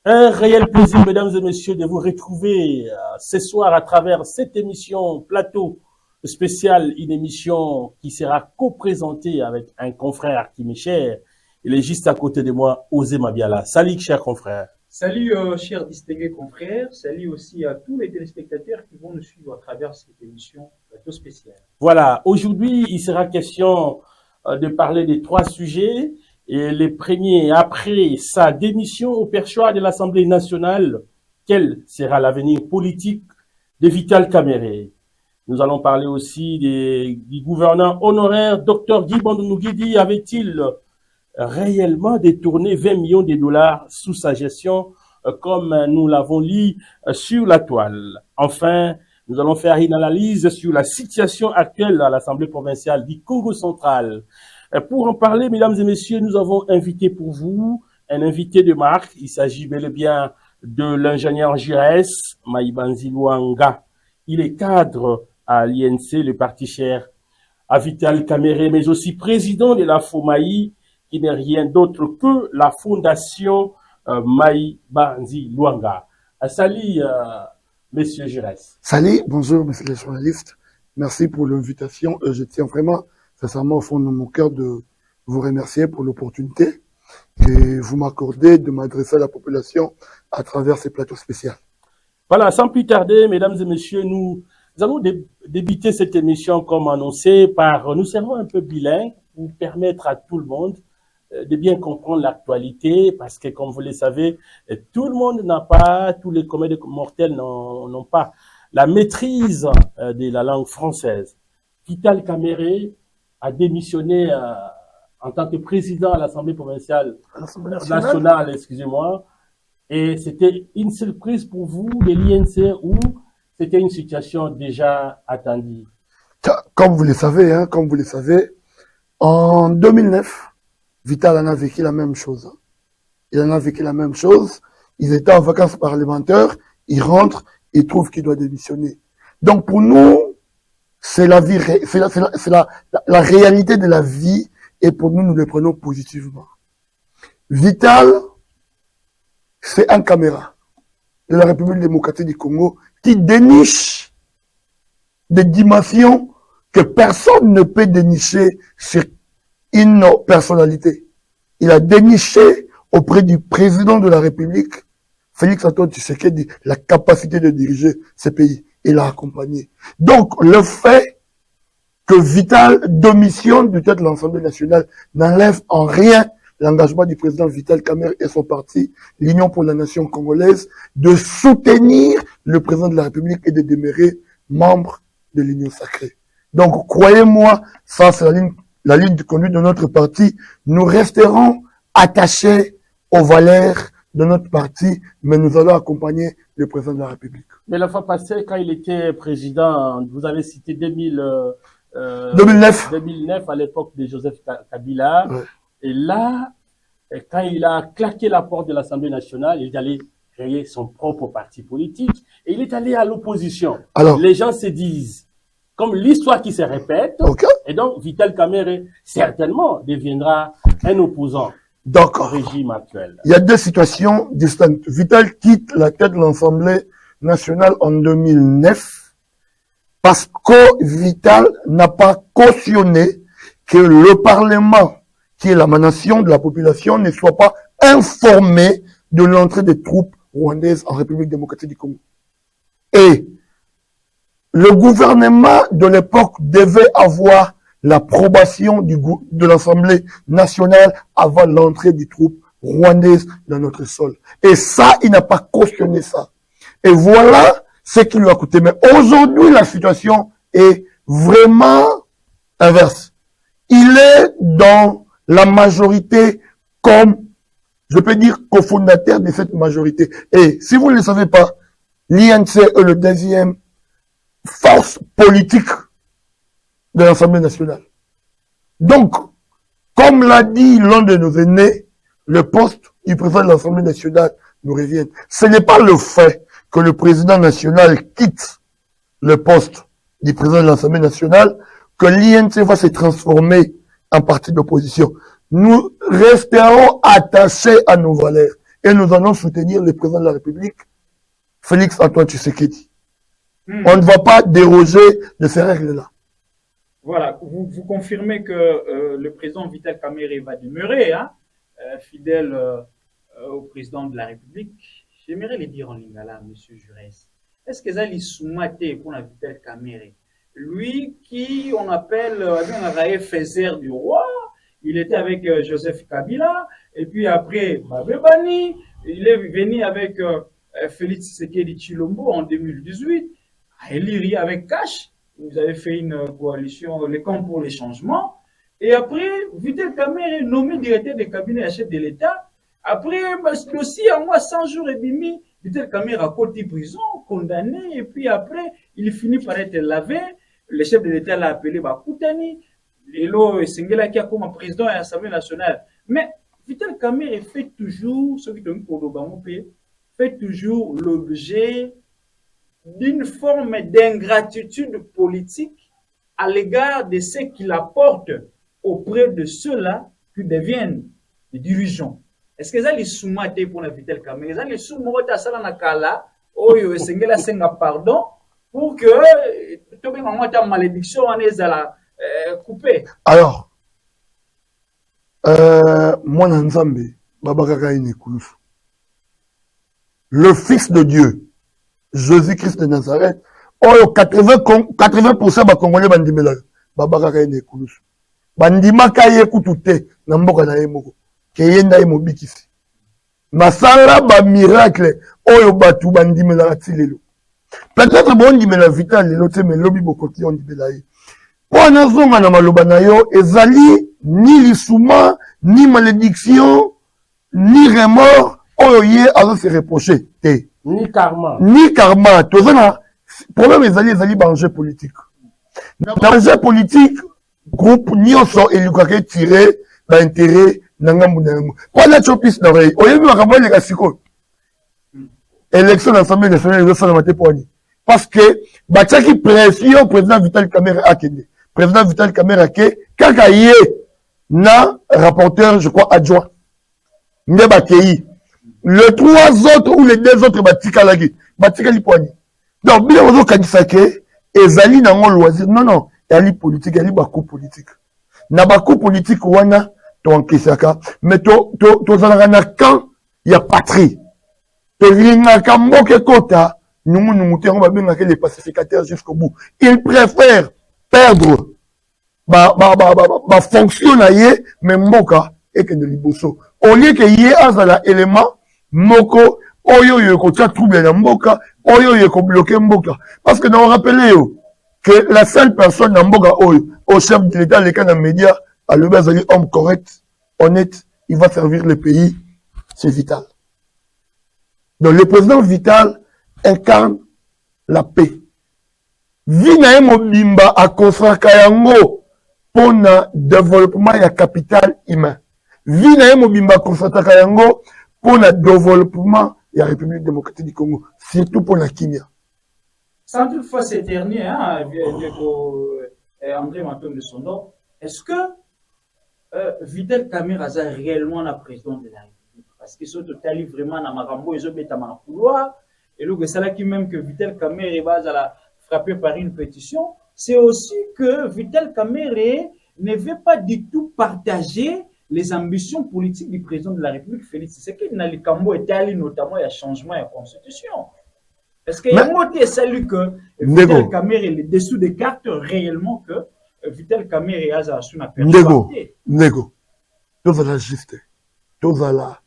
Un réel plaisir, mesdames et messieurs, de vous retrouver ce soir à travers cette émission Plateau spécial, une émission qui sera co-présentée avec un confrère qui m'est cher. Il est juste à côté de moi, Osé Mabiala. Salut, cher confrère. Salut, chers distingués confrères. Salut aussi à tous les téléspectateurs qui vont nous suivre à travers cette émission Plateau spécial. Voilà, aujourd'hui, il sera question de parler de 3 sujets. Et les premiers, après sa démission au perchoir de l'Assemblée nationale, quel sera l'avenir politique de Vital Kamerhe? Nous allons parler aussi du gouverneur honoraire, Dr Guy Bandounou Guidi. Avait-il réellement détourné 20 millions de dollars sous sa gestion, comme nous l'avons lu sur la toile? Enfin, nous allons faire une analyse sur la situation actuelle à l'Assemblée provinciale du Congo central. Pour en parler, mesdames et messieurs, nous avons invité pour vous un invité de marque. Il s'agit bel et bien de l'ingénieur Jires Maïbanzi Luanga. Il est cadre à l'INC, le parti cher à Vital Kamerhe, mais aussi président de la FOMAI, qui n'est rien d'autre que la fondation Maïbanzi Luanga. Salut, monsieur Jires. Salut, bonjour, monsieur les journalistes. Merci pour l'invitation. Je tiens vraiment sincèrement au fond de mon cœur de vous remercier pour l'opportunité que vous m'accordez de m'adresser à la population à travers ces plateaux spéciaux. Voilà, sans plus tarder, mesdames et messieurs, nous allons débuter cette émission comme annoncé nous serons un peu bilingues pour permettre à tout le monde de bien comprendre l'actualité parce que, comme vous le savez, tout le monde n'a pas, tous les communs mortels n'ont pas la maîtrise de la langue française. Vital Kamerhe a démissionné en tant que président à l'Assemblée provinciale nationale, excusez-moi, et c'était une surprise pour vous de l'INC ou c'était une situation déjà attendue? Comme vous le savez, en 2009, Vital en a vécu la même chose. Il en a vécu la même chose. Ils étaient en vacances parlementaires, ils rentrent, ils trouvent qu'il doit démissionner. Donc pour nous, c'est la vie, c'est la réalité de la vie, et pour nous, nous le prenons positivement. Vital, c'est un caméra de la République démocratique du Congo qui déniche des dimensions que personne ne peut dénicher sur une personnalité. Il a déniché auprès du président de la République, Félix Antoine Tshisekedi, la capacité de diriger ce pays. Et l'a accompagné. Donc, le fait que Vital démissionne du tête de l'Assemblée nationale n'enlève en rien l'engagement du président Vital Kamerhe et son parti, l'Union pour la nation congolaise, de soutenir le président de la République et de demeurer membre de l'Union sacrée. Donc, croyez-moi, ça c'est la ligne de conduite de notre parti. Nous resterons attachés aux valeurs de notre parti, mais nous allons accompagner le président de la République. Mais la fois passée, quand il était président, vous avez cité 2009 à l'époque de Joseph Kabila. Ouais. Et là, quand il a claqué la porte de l'Assemblée nationale, il est allé créer son propre parti politique et il est allé à l'opposition. Alors, les gens se disent, comme l'histoire qui se répète, okay. Et donc Vital Kamerhe certainement deviendra un opposant. Donc, au régime actuel. Il y a 2 situations distinctes. Vital quitte la tête de l'Assemblée nationale en 2009 parce que Vital n'a pas cautionné que le Parlement, qui est l'émanation de la population, ne soit pas informé de l'entrée des troupes rwandaises en République démocratique du Congo. Et le gouvernement de l'époque devait avoir l'approbation de l'Assemblée nationale avant l'entrée des troupes rwandaises dans notre sol. Et ça, il n'a pas cautionné ça. Et voilà ce qui lui a coûté. Mais aujourd'hui, la situation est vraiment inverse. Il est dans la majorité comme, je peux dire, cofondateur de cette majorité. Et si vous ne le savez pas, l'INC est le 2e force politique de l'Assemblée nationale. Donc, comme l'a dit l'un de nos aînés, le poste du président de l'Assemblée nationale nous revient. Ce n'est pas le fait que le président national quitte le poste du président de l'Assemblée nationale que l'INC va se transformer en parti d'opposition. Nous resterons attachés à nos valeurs. et nous allons soutenir le président de la République, Félix Antoine Tshisekedi. On ne va pas déroger de ces règles-là. Voilà, vous confirmez que le président Vital Kamerhe va demeurer fidèle au président de la République. J'aimerais le dire en lingala, M. Jurès. Est-ce que ça lui soumaté pour la Vital Kamerhe? Lui qui, on appelle un faiseur du roi, il était avec Joseph Kabila, et puis après, Babebani, il est venu avec Félix Tshisekedi Tshilombo en 2018, à Eliri avec Cash, vous avez fait une coalition, les camps pour les changements, et après, Vital Kamerhe est nommé directeur des cabinets à chef de l'État. Après, aussi, en mois 100 jours et demi, Vital Kamerhe a côté prison, condamné, et puis après, il finit par être lavé. Le chef de l'État l'a appelé Bakoutani. Lelo Sengela qui a comme président de l'Assemblée nationale. Mais Vital Kamerhe fait toujours, ce qui fait toujours l'objet d'une forme d'ingratitude politique à l'égard de ceux qui l'apportent auprès de ceux-là qui deviennent des dirigeants. Est-ce que ça les soumaté pour la Vital Kamerhe? Ça les soumaté à ça nakala, oyo Sengela senga pardon pour que tout le monde a malédiction en ezala coupé. Alors, moi Nzambe, Babakaka Inekoulousu, le Fils de Dieu, Jésus-Christ de Nazareth, 80% ba Congolais bandimela, Babakaka Inekoulousu. Bandima kaye kutute, namboka na yemoko, keyenda yemobikisi. Masala ba miracle, oyo batu bandimela atilelo. Peut-être bon dimela Vital lelo te me lobi bokoti on dimela ye. Po nazonga na maloba na yo ezali ni lisuma ni malédiction ni remords oyo ye azo se reprocher te. Ni karma. Ni karma. Tozana problème ezali enjeu politique. Na enjeu politique groupe nyonso elukaka tiré ba intérêt na ngambu na ngambu. Kwa na chopis na oreille. Oyebi makambo le kasiko. Élection de l'Assemblée nationale parce que batiaki pression président Vital Kamerhe akende. Président Vital Kamerhe ke kaka ye na rapporteur je crois adjoint. Nde bakei. Les trois autres ou les deux autres batikali poani. Donc bien ozo kanisa ke ezali na ngol loisir. Non, yali politique, yali baku politique. Na baku politique wana to enkesaka mais to zalaka na camp ya patrie. Tolingaka mboke kota, nous les pacificateurs jusqu'au bout. Ils préfèrent perdre ma fonction mais mboka et que de liboso. Au lieu que y ait un élément, moko, oyo yoko tia trouble na mboka, oyo yoko bloquer mboka. Parce que nous rappelons que la seule personne na mboka oyo, au chef de l'État, les cas dans les médias, à le bas homme correct, honnête, il va servir le pays, c'est vital. Donc le président Vital incarne la paix. Vina mobimba a construire kayango pour le développement et capital humain. Vina mobimba a construire kayango pour le développement et la République démocratique du Congo, surtout pour la Kimia. Sans toutefois s'éternier, André Maton de son nom, est-ce que Vital Kamerhe a réellement la présidence de la République? Parce qu'ils sont totalement vraiment dans Marambo, ils ont mis dans le couloir. Et le c'est qui même que Vital Kamerhe va la frapper par une pétition. C'est aussi que Vital Kamerhe ne veut pas du tout partager les ambitions politiques du président de la République, Félix Tshisekedi. Dans le Cambo et notamment, il y a changement de la constitution. Est-ce qu'il y a un mot qui est salué que Vital Kamerhe est dessous des cartes réellement que Vital Kamerhe a su la personnalité? Nego. Tout va la juste. Tout va là.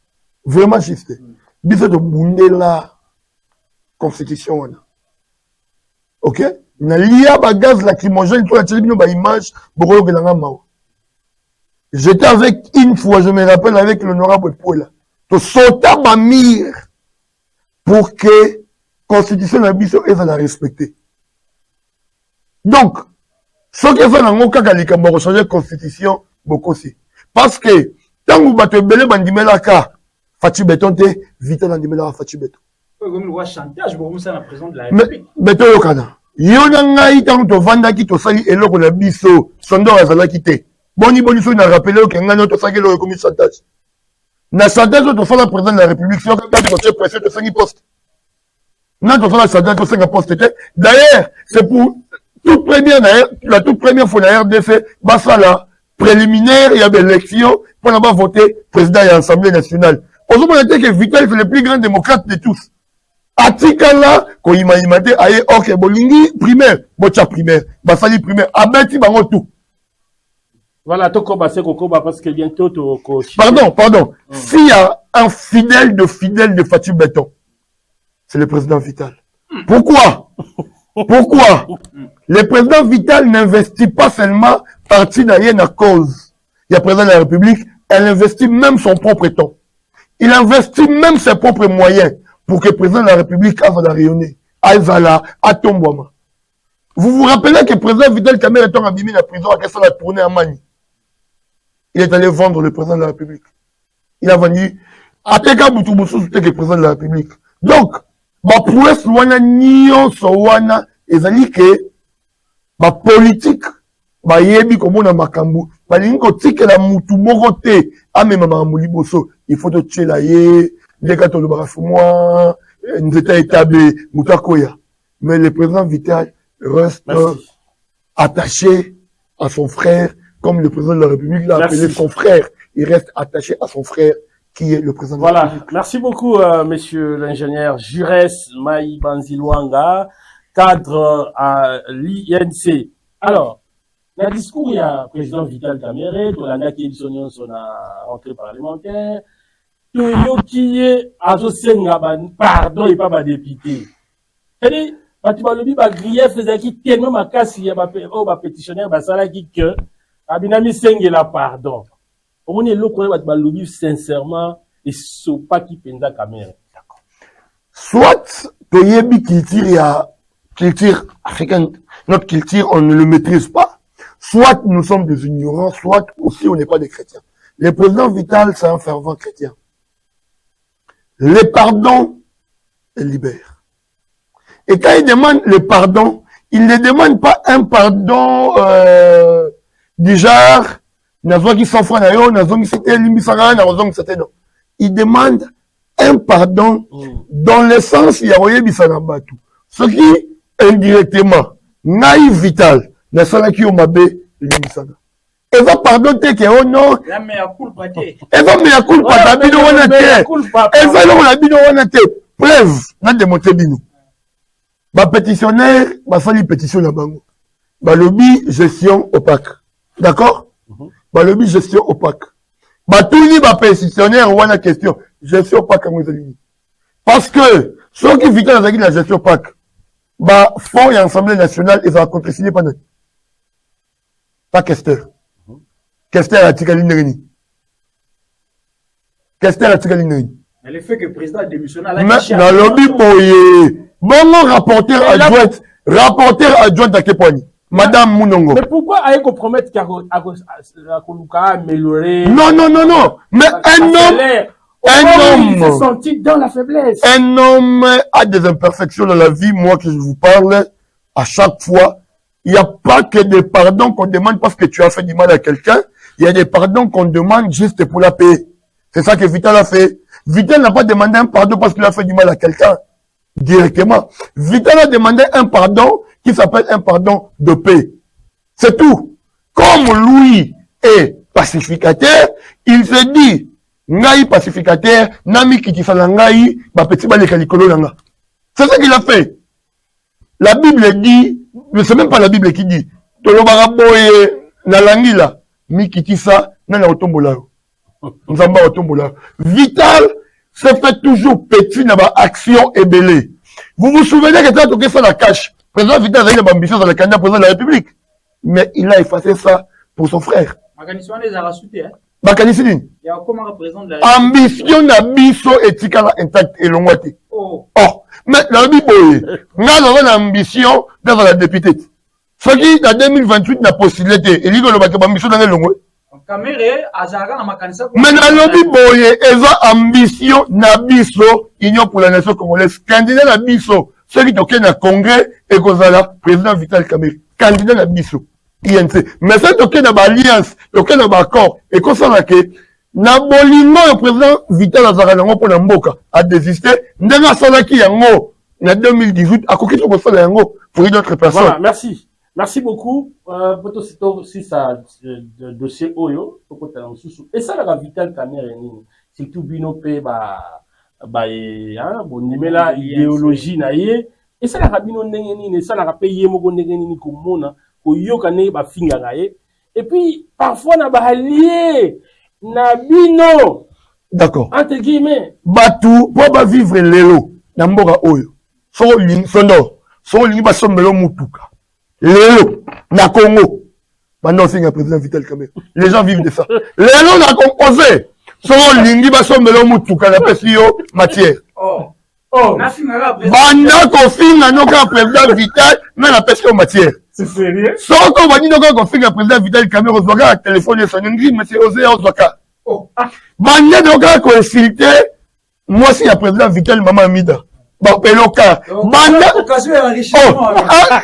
Vraiment juste. Biso de bunde la constitution. Ok? Na liya ba gaz lacrymogène pour la télévision ba image bokolo kelanga mao. J'étais avec une fois, je me rappelle avec l'honorable Poula. To sota ba mire pour que constitution na biso eza la respecter. Donc, ce qui fait nango kaka likambo ko changer constitution bokosi. Parce que tant que bato belé bandimela ka Fachi Beton te Vital andimela Fachi Beton. Comme le chantage, bon ça la président de la République. Beton yokana. Yona ngai tant to vanda ki to sali eloko na biso, sondo azala ki te. Boni so na rappeler que ngano to saki lo comme chantage. Na chantage de faire le président de la République, si on a pression de 5 postes. Non, on fait la chantage de 5 postes. D'ailleurs, c'est pour la toute première fois la RDC, Bassala, préliminaire, il y avait l'élection pour avoir voté président et l'Assemblée nationale. Aujourd'hui, on a dit que Vital est le plus grand démocrate de tous. Atikala, ko imate, aye, ok, bolingi, primaire, bocha primaire, basali primaire, abeti bango tout. Voilà, parce que bientôt, Pardon. S'il y a un fidèle de Fatou Béton, c'est le président Vital. Pourquoi? Le président Vital n'investit pas seulement partie d'Ayen à cause. Il y a président de la République, elle investit même son propre temps. Il investit même ses propres moyens pour que le président de la République aille la rayonner, aille à Tombouama. Vous vous rappelez que le président Vital Kamerhe est abîmé la prison à ça la tournée à Mani. Il est allé vendre le président de la République. Il a vendu Ateka Boutoubousou, c'était le président de la République. Donc, ma prouesse wana nion sowana ezali ke ma politique ba yebi komona makambu balingi kotikela mutu moko te amema makambu liboso il faut te tchela ye ndeka to lobaka fumwa nzeta établi mutu akoya. Mais le président Vital reste attaché à son frère, comme le président de la République l'a appelé son frère. Il reste attaché à son frère qui est le président de la République. Merci beaucoup, monsieur l'ingénieur Jures Maï Banzilwanga, cadre à l'INC. Alors, le discours, il y a le président Vital Kamerhe, tout l'année qui est son rentrée parlementaire, tout qui est pardon et pas ma député. C'est-à-dire, quand tu vas le dire, grief, c'est tellement ma casse, il y a pétitionnaire, ça là qui que, abinami sengela pardon. On est là, on est sincèrement, et ce pas qui penda Kamerhe. Soit, Toyebi culture africaine, notre culture, on ne le maîtrise pas. Soit nous sommes des ignorants, soit aussi on n'est pas des chrétiens. Le président Vital, c'est un fervent chrétien. Le pardon, il libère. Et quand il demande le pardon, il ne demande pas un pardon du genre, il demande un pardon dans le sens, il y a ce qui, indirectement, naïf Vital, n'a pas qui mabé, et va pardonner que oh non. La mea culpa te. Et va mea culpa ta bino wana te. Et va non la bino wana te. Preuve, n'a démontré bino. Ba pétitionnaire, ba fali pétition na bango. Ba lobby gestion opaque. D'accord? Ba lobby gestion opaque. Ba tout ni ba pétitionnaire wana question. Gestion opaque à Mozambique. Parce que, ceux qui vivent dans la gestion opaque, bah, fonds et Assemblée nationale, ils ont contresigné pendant. Pas Kester. Kester a tiré l'ignorani. Kester a tiré l'ignorani. Mais le fait que le président démissionne à la dans le lobby pour bon rapporteur adjoint à Keponi. Madame Mounongo. Mais pourquoi a-t-il compromettre Koluka améliorer? Non. Mais un homme se sentit dans la faiblesse. Un homme a des imperfections dans la vie. Moi que je vous parle, à chaque fois, il n'y a pas que des pardons qu'on demande parce que tu as fait du mal à quelqu'un. Il y a des pardons qu'on demande juste pour la paix. C'est ça que Vital a fait. Vital n'a pas demandé un pardon parce qu'il a fait du mal à quelqu'un. Directement. Vital a demandé un pardon qui s'appelle un pardon de paix. C'est tout. Comme lui est pacificateur, il se dit, Ngai pacificateur, Nami Kitifala Ngai, ba petit balé kalikolo langa. C'est ça qu'il a fait. La Bible dit, mais c'est même pas la Bible qui dit, Tolobara boye na langila, mi kitisa, na otombola. Nzamba otombola. Vital se fait toujours petit dans ma action et belé. Vous vous souvenez que tu as toqué ça la cache. Président Vital a eu une ambition dans le candidat président de la République. Mais il a effacé ça pour son frère. Makanisi wana ezala souté hein. Makanisi nini? Il y a comment représentant de la ambition na biso etikala intact elongwati. Oh. Mais la Bible, nga na une ambition dans la députée. Ce qui en 2028 na possibilité et ligo le ba ambition dans elongwe. Kamerhe azaka na makanisa. Mais na lobi boye eza ambition na biso union pour la nation congolaise candidat na biso ceux qui toquent na congrès et kozala président Vital Kamerhe candidat na biso INC mais ceux toquent na alliance toquent na accord et qu'on sait que Na bolingo le président Vital Azaranango pour la mboka a désisté. Ndanga Salaki yango en 2018 a coquillé pour ça yango pour une autre personne. Voilà, merci. Merci beaucoup. Peut-être si ça dossier Oyo, et ça la Vital Caméra surtout Binope bonimela idéologie na ye et ça la rabino ndengeni ça la payer moko ndengeni ko mona ko yokane ba finga gaye et puis parfois na ba allié na bino d'accord entre guillemets batu po ba vivre lelo na mboka oyo so ling ba sombelo mutuka lelo na Congo pendant finga président Vital Caméra les gens vivent de ça lelo na composé so lingi ba sombelo mutuka na pesi yo matière banda kofinga noka président Vital mais la pesi yo matière c'est sérieux soko bani noka kofinga président Vital Caméra ozwaka la téléphone son ngri monsieur Ozé ozwaka banda noka ko infiltrer moi si la président Vital maman Amida ba peloka banda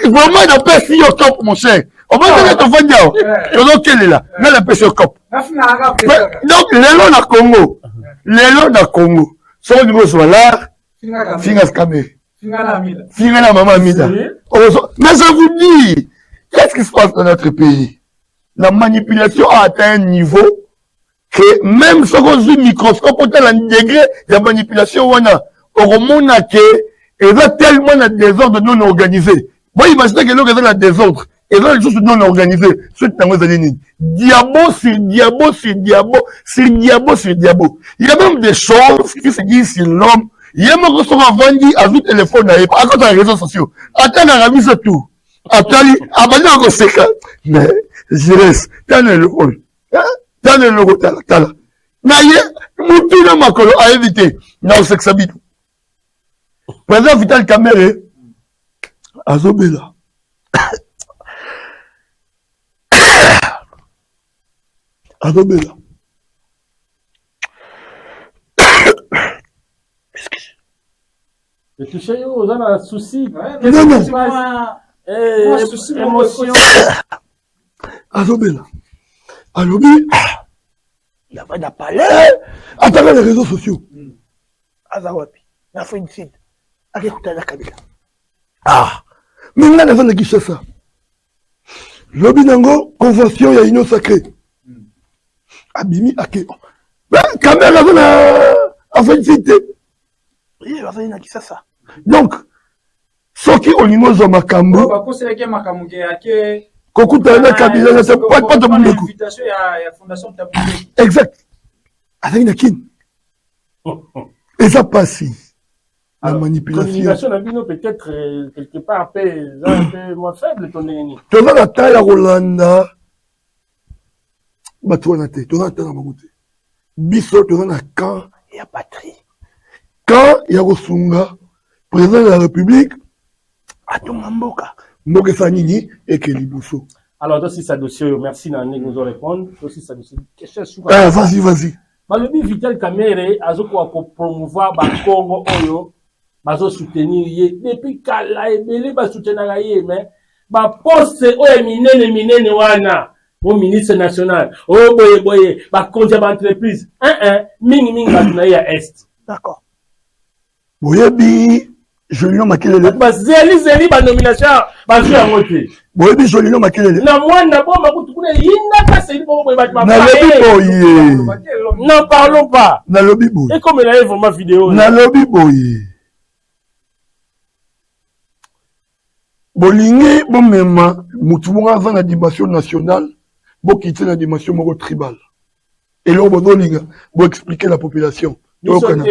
vraiment na pesi yo top mon cher on va dire que tu vas dire quelle est là mais la pêche au cop donc l'élo na Congo son niveau soit là finga Camé finga la maman Amida mais je vous dis qu'est-ce qui se passe dans notre pays la manipulation a atteint un niveau que même si on a un microscope on a un degré de manipulation on a que il y a tellement de désordre non organisé bon imaginez que l'on est dans le désordre et là, les choses non organisées, diabo sur diabo sur diabo sur diabo sur diabo. Il y a même des choses qui se disent sur l'homme. Il y a même qui sont vendus à tout téléphone, à cause des réseaux sociaux. Attends, on a mis ça tout. Attends, abandonne encore c'est ça. Mais, je reste. T'as le rôle. T'as le rôle, t'as là. Naye, moutou na makolo a évité. Na osexabit. Président Vital Caméra, azobela. Adobela. Le toucher aux gens un souci. Émotion. Adobela. Alobi. Il n'y a pas d'appel. À travers les réseaux sociaux. Azawapi. La fin de site. Akekuta la Kabila. Maintenant, la fin de Kishasa. Lobi nango, convention, il y a une sacrée. Abimi ake. Caméra a fait une cité. Il va venir qui ça. Donc, ce qui au niveau de Makambo. Kokuta na Kabila, c'est pas de mon écoute. Exact. Avec une kin. Et ça passe. La manipulation. Communication peut-être quelque part un peu moins faible, ton ennemi. Tu vois la taille à Rolanda. Batouana te, tu as un magoute. Bisso, tu as un camp, il y a patrie. Quand il y a Rosunga, président de la République, à ton Mboka, Mboka Sanini et Kelibousso. Alors, aussi, ça dossier, merci Nané nous répondre. Aussi, ça dossier, question souvent. Vas-y. Malobi Vital Caméra, azoko ko promouvoir ba Congo Oyo, bazo soutenir depuis kala ebele ba soutenir ye mais ba poste oyo minene wana. Au ministre national, boye, ba compte entreprise, mingi ba ya est. D'accord. Boyebi, Jolino Makelele. Ba zeli ba nomination, ba jeu en côté. Boyebi Jolino Makelele. Na mwana bo makutu kuna yinda ka seli bo boye ba na lobi boye. N'en parlons pas. Na lobi boye. Et comme il a vraiment vidéo. Na lobi boye. Bolingi bomema mutu bonga za na dimension nationale. Bon, qui tient la dimension tribale. Et là, on va expliquer la population. Maintenant,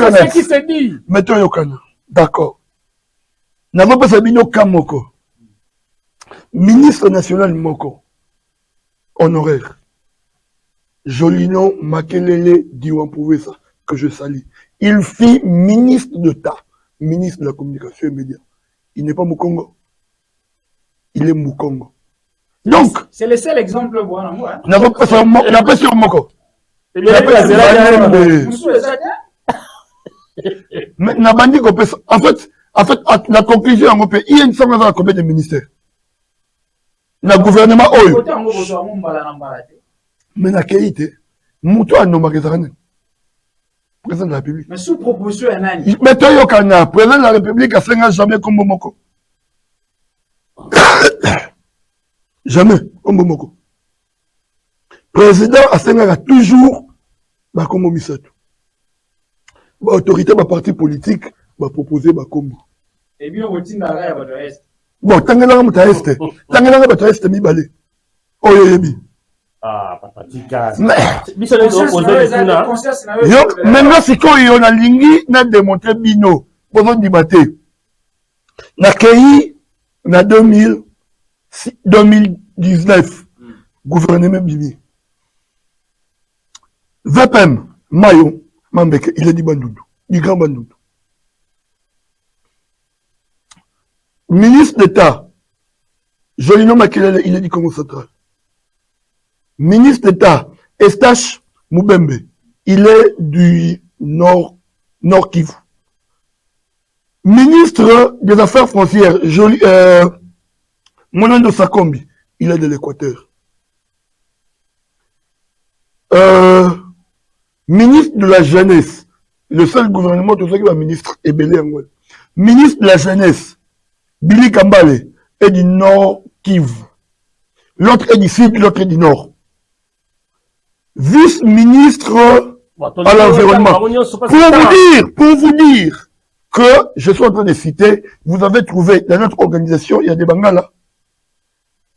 c'est qui s'est dit. Maintenant, d'accord. N'avons pas Sabino Kamoko. Ministre national Moko. Honoraire. Jolino Makelele Diwan-Pouvesa, que je salue. Il fit ministre d'État, ministre de la communication et médias. Il n'est pas Mukongo. Il est Mukongo. Donc, c'est le seul exemple bon amour. N'a pas sur Moko. Mais n'a pas dit qu'on peut. En fait, la conclusion en Europe, il y a une somme dans la combien de ministères. Le gouvernement Oyo. Mais na Keïte, Moutou a nommé président de la République. Mais sous proposition un an. Mais toi, Yokana, président de la République, a fait jamais comme Momoko. Jamais comme Momoko. Président a fait toujours comme Momisato. Autorité, parti politique, va proposer comme. Et bien, on retient dans la est. Bon, Tangana Mouta Est. Tangana Mouta Est, mi balé. Oh, yebi. Ah, papa, tika. Mais, Yo, maintenant, c'est quand on a lingi, n'a démontré bino. Pour débattre. Na Kei, na 2019, gouvernement Bibi. VPM, Mayo, Mambeke, il a dit Bandoudou. Du grand Bandoudou. Ministre d'État, Jolino Makelele, il a dit Congo central. Ministre d'État, Estache Moubembe, il est du Nord Kivu. Ministre des Affaires foncières, Monando Sakombi, il est de l'Équateur. Ministre de la Jeunesse, le seul gouvernement de ce ministre est Belé Angol. Ministre de la Jeunesse, Billy Kambale, est du Nord Kivu. L'autre est du Sud, l'autre est du Nord. Vice-ministre à l'environnement. Pour vous dire que je suis en train de citer, vous avez trouvé dans notre organisation, il y a des Bangala.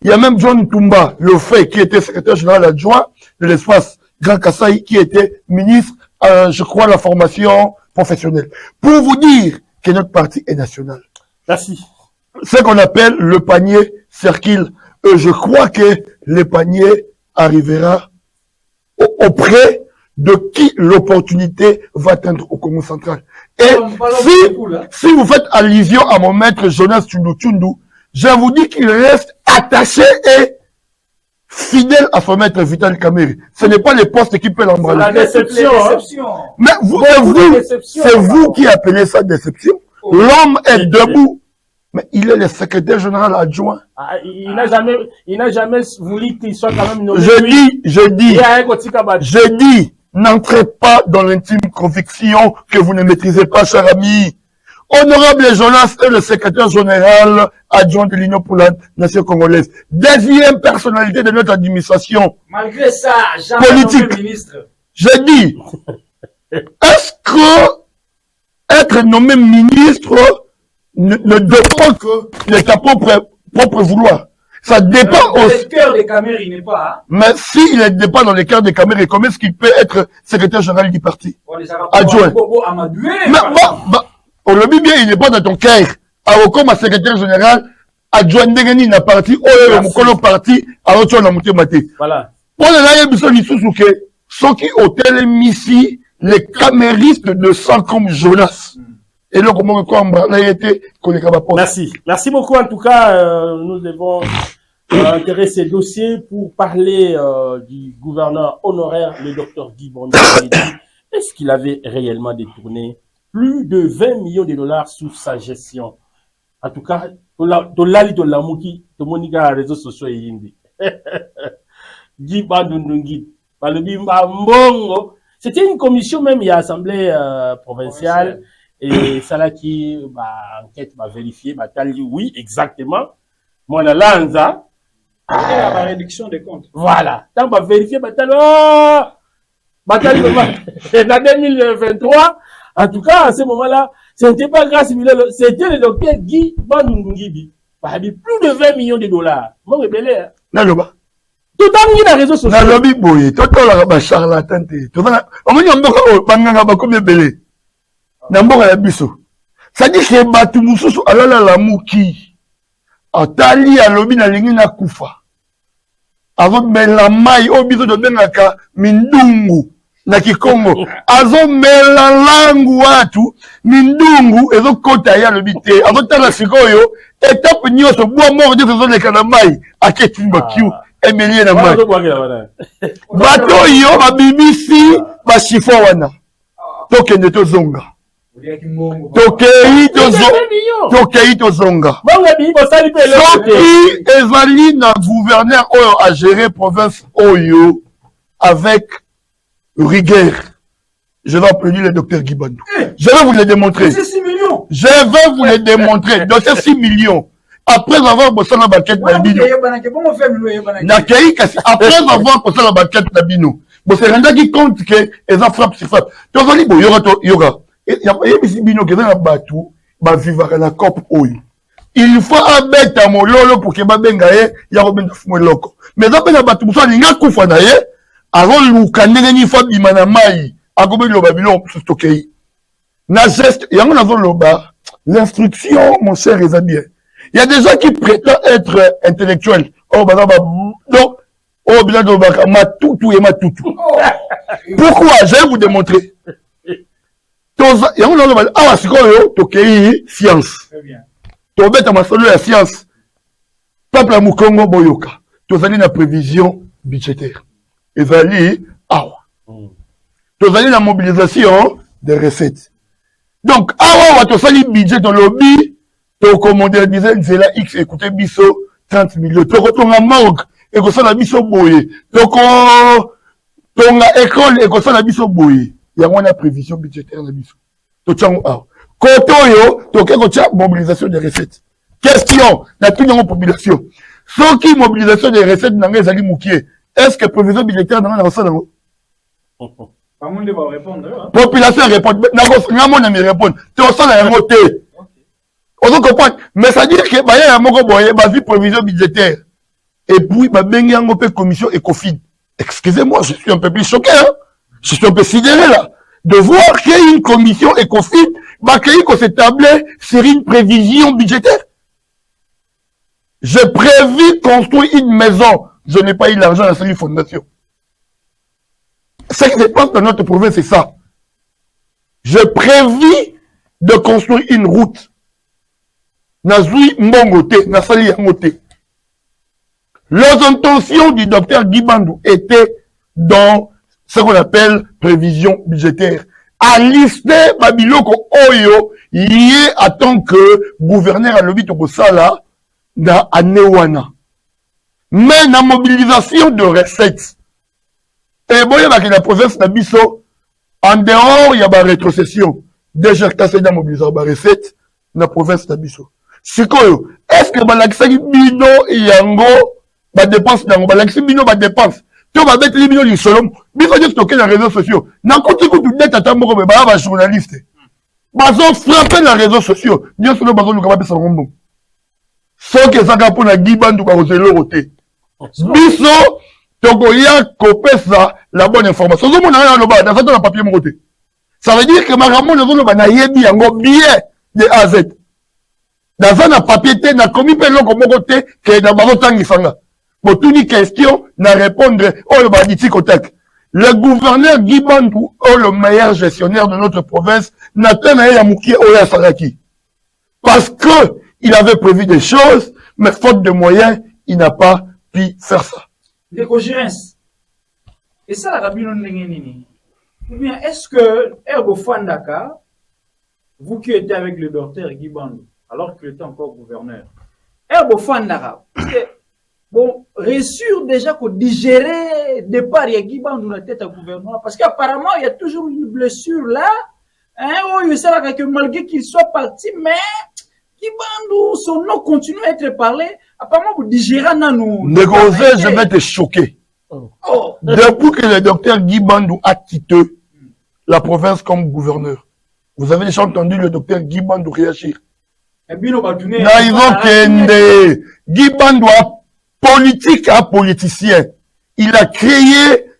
Il y a même John Tumba, le fait qui était secrétaire général adjoint de l'espace Grand Kassai, qui était ministre, je crois, de la formation professionnelle. Pour vous dire que notre parti est national. Merci. Ce qu'on appelle le panier circule. Je crois que le panier arrivera auprès de qui l'opportunité va atteindre au Congo central. Et si vous faites allusion à mon maître Jonas Tchundu, je vous dis qu'il reste attaché et fidèle à son maître Vital Kamerhe. Ce n'est pas les postes qui peuvent l'embraser. La déception. Mais c'est vous qui appelez ça déception. L'homme est debout. Mais il est le secrétaire général adjoint. Ah, il n'a jamais voulu qu'il soit quand même nommé. Je dis, n'entrez pas dans l'intime conviction que vous ne maîtrisez pas, cher ami. Honorable Jonas est le secrétaire général adjoint de l'Union pour la nation congolaise. Deuxième personnalité de notre administration. Malgré ça, politique. Ministre. Je dis, est-ce que être nommé ministre ne dépend que de ta propre vouloir. Ça dépend aussi. Le cœur des Kamerhe, il n'est pas. Hein? Mais s'il ne dépend dans le cœur des Kamerhe, comment est-ce qu'il peut être secrétaire général du parti? Adjoint. Mais on le dit bien, il n'est pas dans ton cœur. Alors, comme secrétaire général, adjoint Ndengeni n'a parti, mon parti, alors tu en as monté maté. Voilà. Pour les ceux qui ont ici, les caméristes de sang comme Jonas. Et donc, merci. Merci beaucoup. En tout cas, nous devons intégrer ces dossiers pour parler du gouverneur honoraire, le docteur Guy Bondo. Est-ce qu'il avait réellement détourné plus de 20 millions de dollars sous sa gestion? En tout cas, réseaux sociaux et hindi. Guy Bandundungi. C'était une commission même, il y a assemblée provinciale. Et ça là qui, enquête m'a vérifié, t'as dit oui, exactement. Moi, la Lanza. La réduction des comptes. Voilà. Tant m'a vérifié, dans 2023. En tout cas, à ce moment-là, ce n'était pas grâce à c'était le docteur Guy Bandungibi. Plus de 20 millions de dollars. Mon rebelle. Naloba. Tout en mis dans les réseaux sociaux. Nalobi boy. Tout en la charlatan. Tout en la, on m'a dit, comme belé. Namboka ya biso. Ça dit que batu mususu alala la muki. Atali alobi na lingi na kufa. Avant mela mai obiso de bengaka mindungu na Kikongo. Azo mela langu watu mindungu ezo kota ya lobi te. Azo tala sikoyo etape nyoso bois mort de zo le kana mai aketimba kiu emelie na mai. Bato yo ba BBC ba chifo wana. Tokende to zonga. Tokei tozonga. Soki ezali na gouverneur oyo a géré province oyo avec rigueur. Je vais applaudir le docteur Guibandou. Je vais vous le démontrer. C'est 6 millions. Je vais vous le démontrer. Donc c'est 6 millions. Après avoir bossé la banquette d'Abino. Après avoir bossé la banquette d'Abino. Bon, c'est rendu qui compte que les gens frappent sur frappe. Tu vas dire, bon, il y aura. Il y a des Bino qui est dans la bateau, va vivre à la COP Oyo. Il faut abattre à mon lolo pour que Babengaye, il y a Robin de Fumé Loco. Mais dans la bateau, ça, il y a Koufanaye, avant le Kanene, fois Bimana Maï, à Gobé le Babylon, pour se stocker. Na geste, il y a un loba, l'instruction, mon cher Ezabien. Il y a des gens qui prétendent être intellectuels. Oh, bah, donc, oh, bien, ma toutou et ma toutou. Pourquoi? Je vais vous démontrer. Il y a un loba, ah, c'est quoi, tokei, science. Très bien. Tobeta masolo la science. Peuple à Mukongo Boyoka. Tozali na prévision budgétaire. Ezali, awa. Tozali la mobilisation des recettes. Donc, awa, tozali budget dans lobby, to moderniser nzela X, écoutez, biso, 30 millions. To kotonga morgue, et ko la biso boye. To tonga école, et ko la biso boye. Ya wana prévision budgétaire na biso. To tchango awa. Kotoyo, toke kotia mobilisation des recettes. Question, na tout la population. Ceux qui mobilisation des recettes n'ont pas moukié. Est-ce que prévision budgétaire n'a pas ça? Pas monde va répondre. Population répond. N'a pas me répondre. Tu as ça la moté. On comprend. Mais ça dit que bah y a un mot boye, bah vie prévision budgétaire. Et puis bah bengi en commission Ecofin. Excusez-moi, je suis un peu plus choqué. Hein? Je suis un peu sidéré là. De voir qu'il y a une commission Ecofin qu'on s'établit sur une prévision budgétaire. J'ai prévu construire une maison. Je n'ai pas eu l'argent à la fondation. Ce qui se passe dans notre province, c'est ça. J'ai prévu de construire une route. Nazui Mbongote, Nasali Yangote. Les intentions du docteur Guibandou étaient dans ce qu'on appelle prévision budgétaire. À lister Babiloko Oyo, lié à tant que gouverneur à l'obit au Sala, dans Anewana. Mais la mobilisation de recettes. Et bon, il y a la province d'Abisso, en dehors, il y a la rétrocession. Déjà, cassé dans la mobilisation de recettes, dans la province d'Abisso. C'est quoi, est-ce que Balaxi Bino et Yango, va dépense dans Balaxi Bino, va dépense? Tu vas mettre les millions du solom. Il faut stocker les réseaux sociaux. N'a pas de dette à Tambo, mais bah, journaliste. Bazo frapper les réseaux sociaux. Bien sûr, Bazo nous capable de s'en ce que ça pour la Guibandou va oser l'oroté. Biso, Togoya, Kopesa, la bonne information. Nous, on a le bas, dans un papier moté. Ça veut dire que Maramon, nous, on a yébi, en gros, billet de A à Z. Dans un papier, n'a commis peu long comme côté, que dans Bazo Tangisanga. Pour toute une question, n'a répondre, oh, le baditi kotek. Le gouverneur Guibandou, oh, le meilleur gestionnaire de notre province, n'a pas à Mouki, oh, à Salaki. Parce que, il avait prévu des choses, mais faute de moyens, il n'a pas pu faire ça. Des cohérences. Et ça, la Rabino Nengenini. Ou bien, est-ce que Herbo Fandaka, vous qui étiez avec le docteur Guibandou, alors qu'il était encore gouverneur, Herbo Fandaka, bon, réussir déjà qu'on digérer départ, il y a Guibandou la tête à gouvernement, parce qu'apparemment, il y a toujours une blessure là, hein, oh, il sera que malgré qu'il soit parti, mais Guibandou, son nom continue à être parlé. Apparemment, vous digérez nous. Négocier, je vais te choquer. Oh. Depuis que le docteur Guibandou a quitté la province comme gouverneur, vous avez déjà entendu le docteur Guibandou réagir. Guibandou a politique à politicien. Il a créé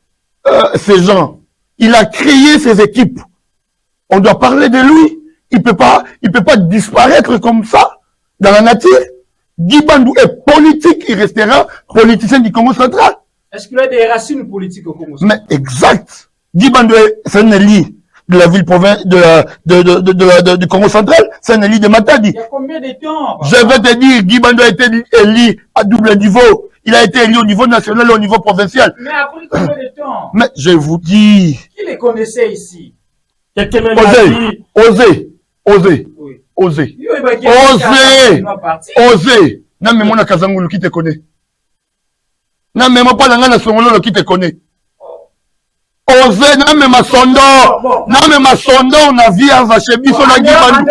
ces gens. Il a créé ses équipes. On doit parler de lui. Il peut pas disparaître comme ça, dans la nature. Guibandou est politique, il restera politicien du Congo central. Est-ce qu'il a des racines politiques au Congo central? Mais exact. Guibandou c'est un élu de la ville province, du Congo central, c'est un élu de Matadi. Il y a combien de temps? Je vais te dire, Guibandou a été élu à double niveau. Il a été élu au niveau national et au niveau provincial. Mais après combien de temps? Mais je vous dis. Qui les connaissait ici? Osez. Osez. Non, mais moi, Kazangulu qui te connaît. Non, mais moi, pas dans la Songolo qui te connaît. Oser, non, mais ma sondo, non, mais ma sondo, on a vu à Vachebi, on a Guibandou.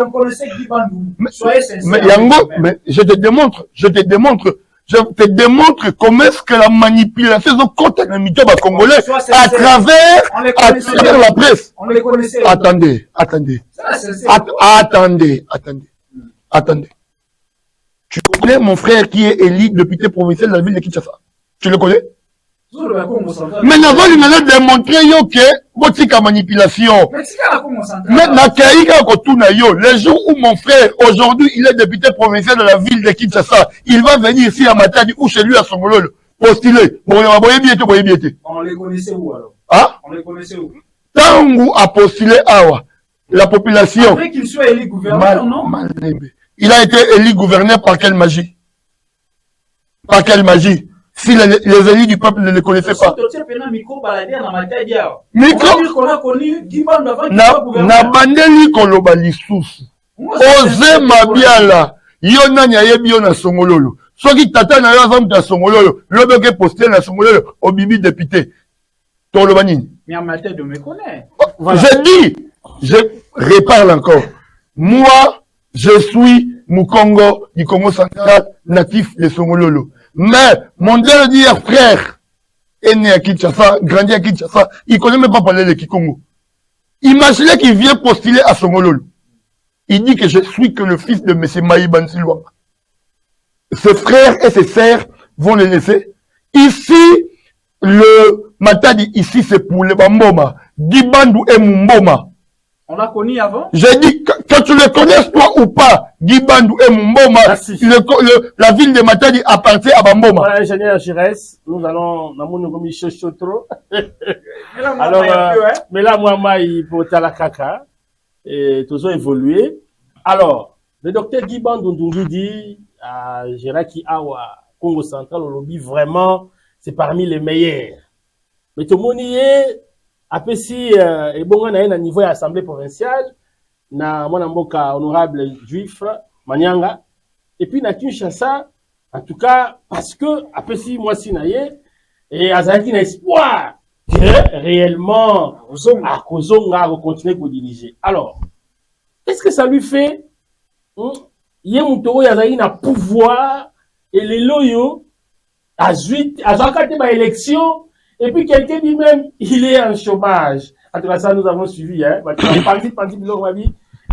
On connaissait Guibandou. Soyez sincère. Mais Yango, mais je te démontre comment est-ce que la manipulation de compte la mitoba congolais à travers la presse. On les connaissait. Attendez. Tu connais mon frère qui est élu député provincial de la ville de Kinshasa? Tu le connais? Mais nous allons démontrer que votre manipulation. Mais les jours où mon frère, aujourd'hui, il est député provincial de la ville de Kinshasa, il va venir ici à Matadi ou chez lui à Songololo, postuler. On les connaissait où alors? Hein? On les connaissait où? Tangu a postulé Awa, la population. Après qu'il soit élu gouverneur, non? Il a été élu gouverneur par quelle magie? Par quelle magie? Si les élus du peuple ne le connaissaient pas. Na bandeli koloba lisusu. Oze mabiala. Yo nani ayebi yo na Songololo. Soki tata na yo azamu ta Songololo. Lobeke posté na Songololo. Obibi député. Toloba nini. Mais en matière de me connaître. Je reparle encore. Moi, je suis Mukongo du Congo central, natif de Songololo. Mais mon dernier frère est né à Kinshasa, grandi à Kinshasa, il connaît même pas parler de Kikongo. Imaginez qu'il vient postuler à Songololo. Il dit que je suis que le fils de M. Maïban Silwanga. Ses frères et ses sœurs vont le laisser. Ici, le Matadi, ici c'est pour le Bamboma. Guibandou et Mumboma. On l'a connu avant? J'ai dit, que tu le connaisses toi ou pas, Guibandou et Mumboma, la ville de Matadi appartient à Bamboma. Voilà, ingénieur Giresse, nous allons, alors, mais là, moi, il faut la caca, et tout ça évolué. Alors, le docteur Guibandou Ndungi dit, à Géraki Awa, Congo Central, au lobby, vraiment, c'est parmi les meilleurs. Mais tout le monde y est, après si, et bon, on a un niveau à l'Assemblée provinciale, na mwana mboka honorable juif Manyanga, et puis na Kinshasa, en tout cas, parce que, après si moi si naye, et Azaki n'a espoir que réellement, à Kozonga va continuer à diriger. Alors, qu'est-ce que ça lui fait? Yé Moutoro Yazaki n'a pouvoir, et les loyaux, à Zuit, à Zakate ma élection, et puis quelqu'un dit même, il est en chômage. En tout cas, ça, nous avons suivi, hein. Parti,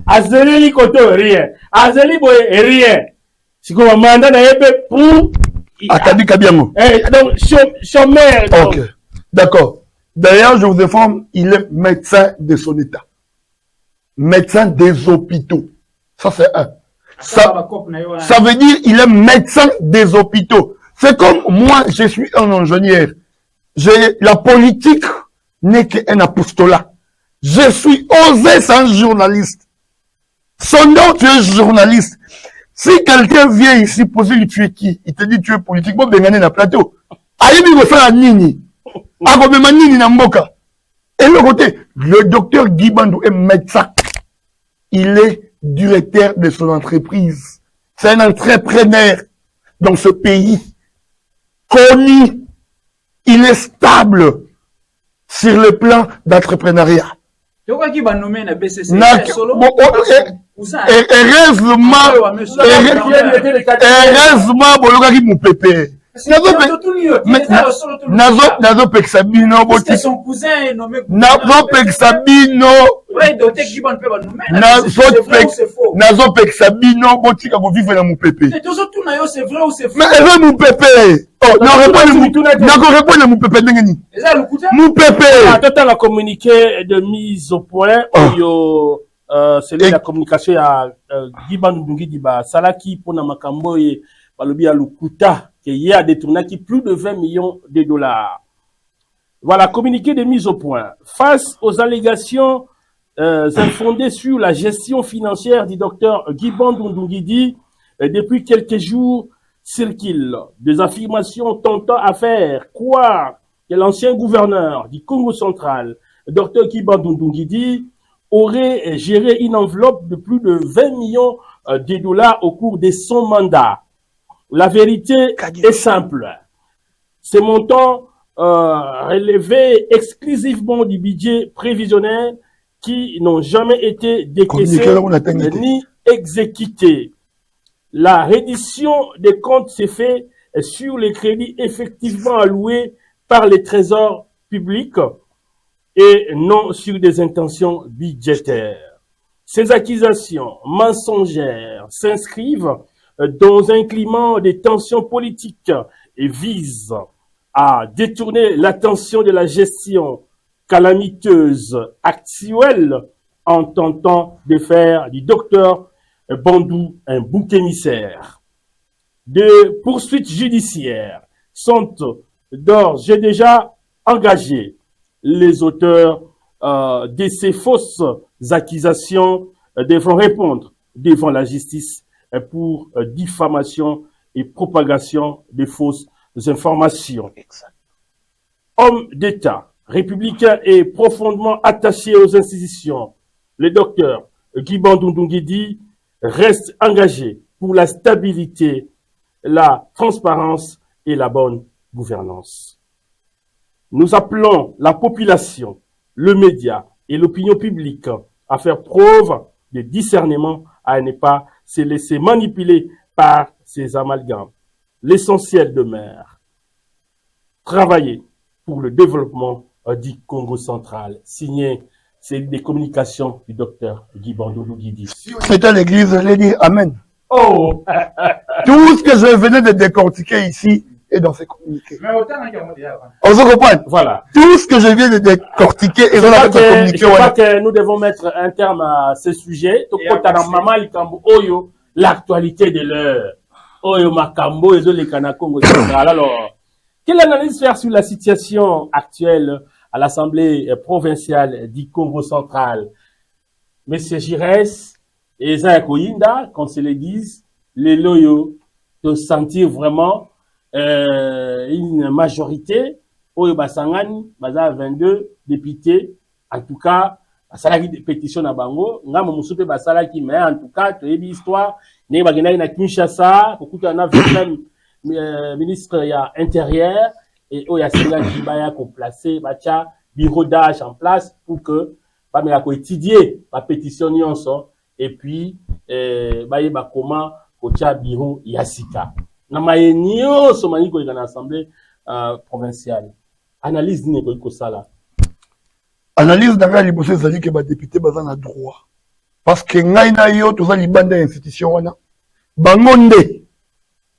Azeli Koto, rien. Azeli Boy, rien. C'est comme un mandat d'ailleurs pour. Akabi Kabiango. Donc, chômeur. Ok. D'accord. D'ailleurs, je vous informe, il est médecin de son état. Médecin des hôpitaux. Ça, c'est un. Ça veut dire, il est médecin des hôpitaux. C'est comme moi, je suis un ingénieur. La politique n'est qu'un apostolat. Je suis osé sans journaliste. Son nom, tu es journaliste. Si quelqu'un vient ici poser lui, tu es qui? Il te dit tu es politique. Bon, ben, na plateau. Aïe, il veut faire la nini. Agobema nini na mboka. Et le côté, le docteur Guibandou est médecin. Il est directeur de son entreprise. C'est un entrepreneur dans ce pays. Connu. Il est stable sur le plan d'entrepreneuriat. Heureusement, bolokaki mupepe. Nazo pexabino c'est son cousin nommé. Nazo pexabino. Nazo pexabino botika ko vivre na mupepe. C'est vrai ou c'est faux? Mais elle veut mupepe. Oh, n'a répondre mupepe ndengeni. Mupepe. Total a communiqué de mise au point celui de la communication à Guibandou Ndungi Diba Salaki pour na makambo et balobi à Lukuta qui a détourné plus de 20 millions de dollars. Voilà, communiqué de mise au point. Face aux allégations infondées sur la gestion financière du docteur Guibandou Ndungi, depuis quelques jours, circulent des affirmations tentant à faire croire que l'ancien gouverneur du Congo central, docteur Guibandou Ndungi, aurait géré une enveloppe de plus de 20 millions de dollars au cours de son mandat. La vérité est simple. Ces montants relevés exclusivement du budget prévisionnel qui n'ont jamais été décaissés ni exécutés. La reddition des comptes s'est faite sur les crédits effectivement alloués par les trésors publics et non sur des intentions budgétaires. Ces accusations mensongères s'inscrivent dans un climat de tensions politiques et visent à détourner l'attention de la gestion calamiteuse actuelle en tentant de faire du docteur Bandou un bouc émissaire. Des poursuites judiciaires sont d'ores et déjà engagées. Les auteurs de ces fausses accusations devront répondre devant la justice pour diffamation et propagation de fausses informations. Homme d'État, républicain et profondément attaché aux institutions, le docteur Guy Bandou Ndungidi reste engagé pour la stabilité, la transparence et la bonne gouvernance. Nous appelons la population, le média et l'opinion publique à faire preuve de discernement, à ne pas se laisser manipuler par ces amalgames. L'essentiel demeure travailler pour le développement du Congo central. Signé, c'est des communications du docteur Guy Bandou Ndungidi. C'est à l'église, je l'ai dit, Amen. Oh! Tout ce que je venais de décortiquer ici est dans ces communiqués. On se comprend? Voilà. Tout ce que je viens de décortiquer est dans ces communiqués. Je crois que nous devons mettre un terme à ce sujet. L'actualité de l'heure. Oyo Makambo et les Kanakongo central. Alors, quelle analyse faire sur la situation actuelle à l'Assemblée provinciale du Congo central? Monsieur Gires et Zaya Koyinda, qu'on se le dise, les loyaux, de sentir vraiment une majorité. Oyo Basangani, Baza 22 députés, en tout cas, Basalaki de pétition à Bango, Ngamo Moussoupé Basalaki, mais en tout cas, tu as une histoire, Né Bagena na Kinshasa, beaucoup de ministre ya intérieur, et Oya Senga Kibaya qu'on placé, Bacha, bureau d'âge en place pour que, bah, mais à étudier la pétition nyonso, et puis, bah, comment, Kocha bureau Yasika. Namaye nyonso maniko dans l'Assemblée, provinciale. Analyse d'une école comme ça là. Analyse dans la libosse zali que ba député bazan a droit. Parce que ngai na yo toza libanda institution wana. Bangonde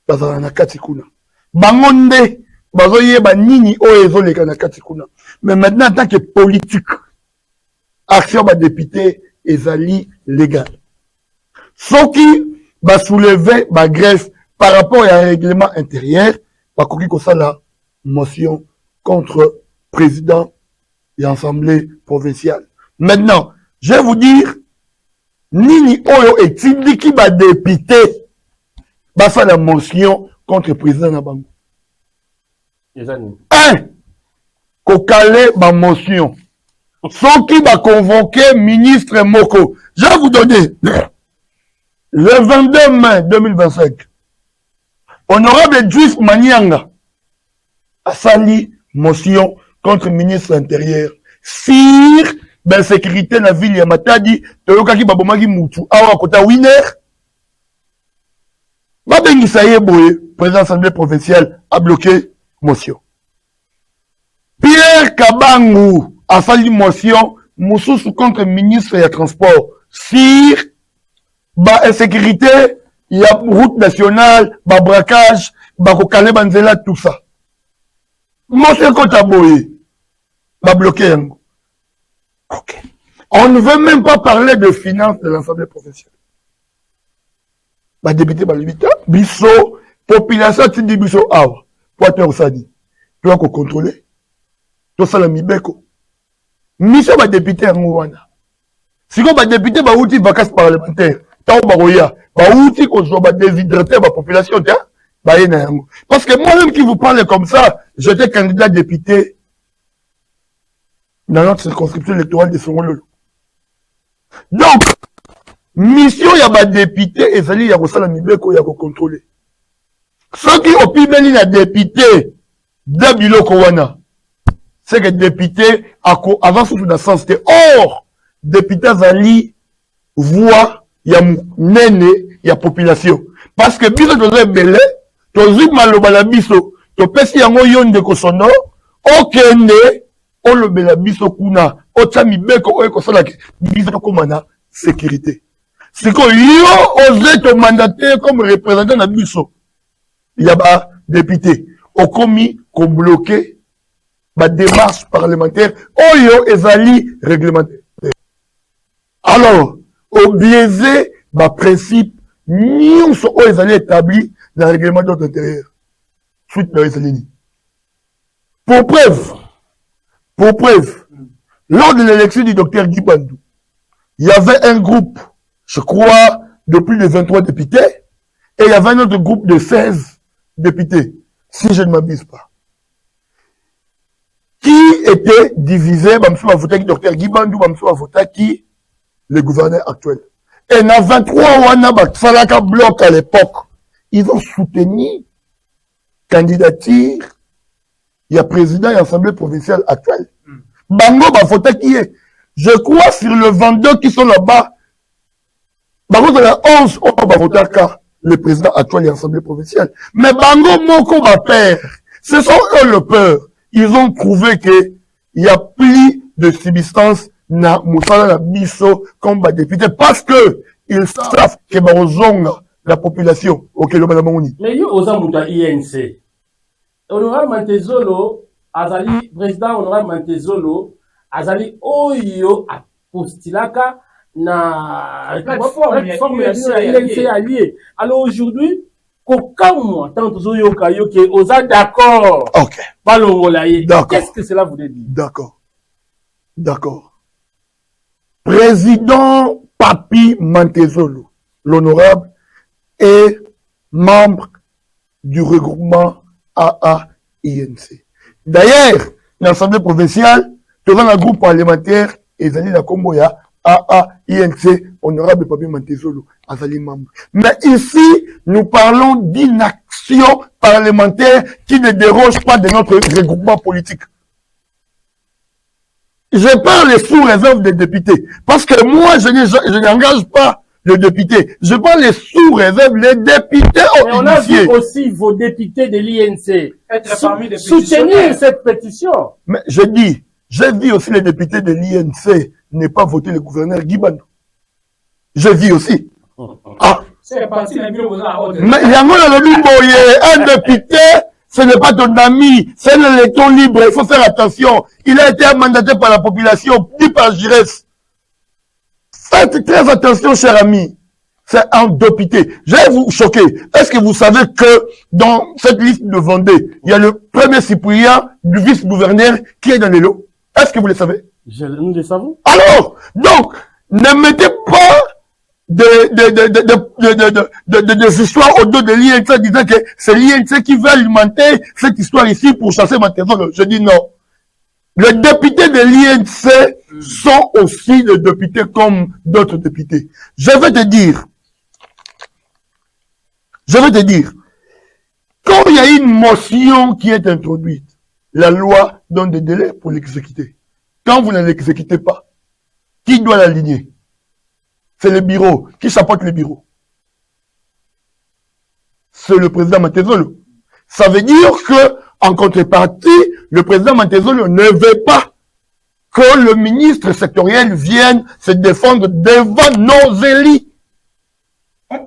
bazana na kati kuna. Bangonde bazoye ba nini o ezoleka na kati kuna. Mais maintenant en tant que politique, action ba député ezali légal. Soki ba soulever ba greffe par rapport à un règlement intérieur, ba koki ko sala motion contre président et l'Assemblée provinciale. Maintenant, je vais vous dire, Nini Oyo et Tindiki ba député, ba faire la motion contre le président Nabango. Kokale ba motion. Sans qui va convoquer ministre Moko. Je vais vous donner, le 22 mai 2025, honorable Juif Manianga a sali motion contre le ministre intérieur. Sire, ben sécurité na ville ya Matadi, toyoka babomaki mutu, awa kota winner. Babengi saye boye, président de l'Assemblée provinciale a bloqué motion. Pierre Kabangu a sali motion, moussousou contre le ministre ya transport. Sire, ba insécurité, il y a route nationale, ba braquage, ba kokale banzela, tout ça. Motion contre boye. Va bloquer un coup. Ok. On ne veut même pas parler de finances de l'Assemblée provinciale. Va député, va limiter. Bisso, population, tu dis bisso, awa. Poiteur, ça dit. Tu vas contrôler. Tu vas la mibeko. Mission va député en Mouana. Si on va député, va outil vacances parlementaires. Tao baroya. Va outil qu'on soit déshydraté, va population, tiens. Parce que moi-même qui vous parle comme ça, j'étais candidat député dans notre circonscription électorale de Songololo. Donc, mission il y a des députés et ça il y a la mibeko il y a contrôler. Ceux qui ont pu venir à député de Biloko Wana, c'est que député, avant sous la sens, c'était or, député Zali, voix, il y a nene, il y a population. Parce que, biso, tu es belé, tu as maloba la biso, tu pesi yango yon de kosono, okende, o le bela biso kuna, o tami beko, o ekosala ke, biso komana, sécurité. C'est que yo, osé te mandater comme représentant de biso. Il y a pas député. Au commis, qu'on bloqué, ma démarche parlementaire, oh yo, ezali réglementaire. Alors, au biaisé, ma principe, nous sommes établis dans le règlement d'ordre intérieur. Suite de Ezalini. Pour preuve, lors de l'élection du docteur Guy Bandou, il y avait un groupe, je crois, de plus de 23 députés, et il y avait un autre groupe de 16 députés, si je ne m'abuse pas, qui était divisé, Bamsou a voté qui docteur Guy Bandou, Bamsou a voté qui le gouverneur actuel. Et dans 23 Wanaba, Salaka bloc à l'époque, ils ont soutenu candidature, il y a président et assemblée provinciale actuelle. Bango va voter qui est. Je crois sur le 22 qui sont là-bas, Bango de la 11, on va voter car le président actuel et l'Assemblée provinciale. Mais Bango Moko va père. Ce sont eux le peur. Ils ont trouvé que il y a plus de substance na Moussala na Bisso comme député parce que ils savent que Barozonga, la population, au Kéloma Mamouni. Mais il y a aux Amouta INC. Honorable Mantezolo, Azali, président Honorable Mantezolo, Azali Oyo Apostilaka, na plateforme INC allié. Alors aujourd'hui, qu'aucun mois, tant que Kayo qui est d'accord. Ok. D'accord. Qu'est-ce que cela voulait dire? D'accord. D'accord. Président Papi Mantezolo, l'honorable, est membre du regroupement AA-INC. D'ailleurs, l'Assemblée provinciale, devant un groupe parlementaire, Ezali la Komboya, AA-INC, honorable Papi Mantezolo, Azali membre. Mais ici, nous parlons d'inaction parlementaire qui ne déroge pas de notre regroupement politique. Je parle sous réserve des députés. Parce que moi, je n'engage pas le député. Je parle sous réserve les députés au on a vu aussi vos députés de l'INC soutenir cette pétition. Mais je dis, j'ai vu aussi les députés de l'INC ne pas voter le gouverneur Guy Bandou. J'ai vu aussi. Ah. C'est parti d'un bureau. Mais il y a un député, ce n'est pas ton ami, c'est un électeur libre, il faut faire attention. Il a été mandaté par la population, dit par Giresse. Faites très attention, cher ami. C'est un député. Je vais vous choquer. Est-ce que vous savez que dans cette liste de Vendée, il y a le premier Cyprien du vice-gouverneur qui est dans les lots? Est-ce que vous le savez? Nous le savons. Alors, donc, ne mettez pas des histoires au dos de l'INC disant que c'est l'INC qui veut alimenter cette histoire ici pour chasser Mantezolo. Je dis non. Les députés de l'INC sont aussi des députés comme d'autres députés. Je vais te dire, quand il y a une motion qui est introduite, la loi donne des délais pour l'exécuter. Quand vous ne l'exécutez pas, qui doit l'aligner? C'est le bureau. Qui chapeaute le bureau? C'est le président Mantezolo. Ça veut dire que, en contrepartie, le président Mantezolo ne veut pas que le ministre sectoriel vienne se défendre devant nos élus.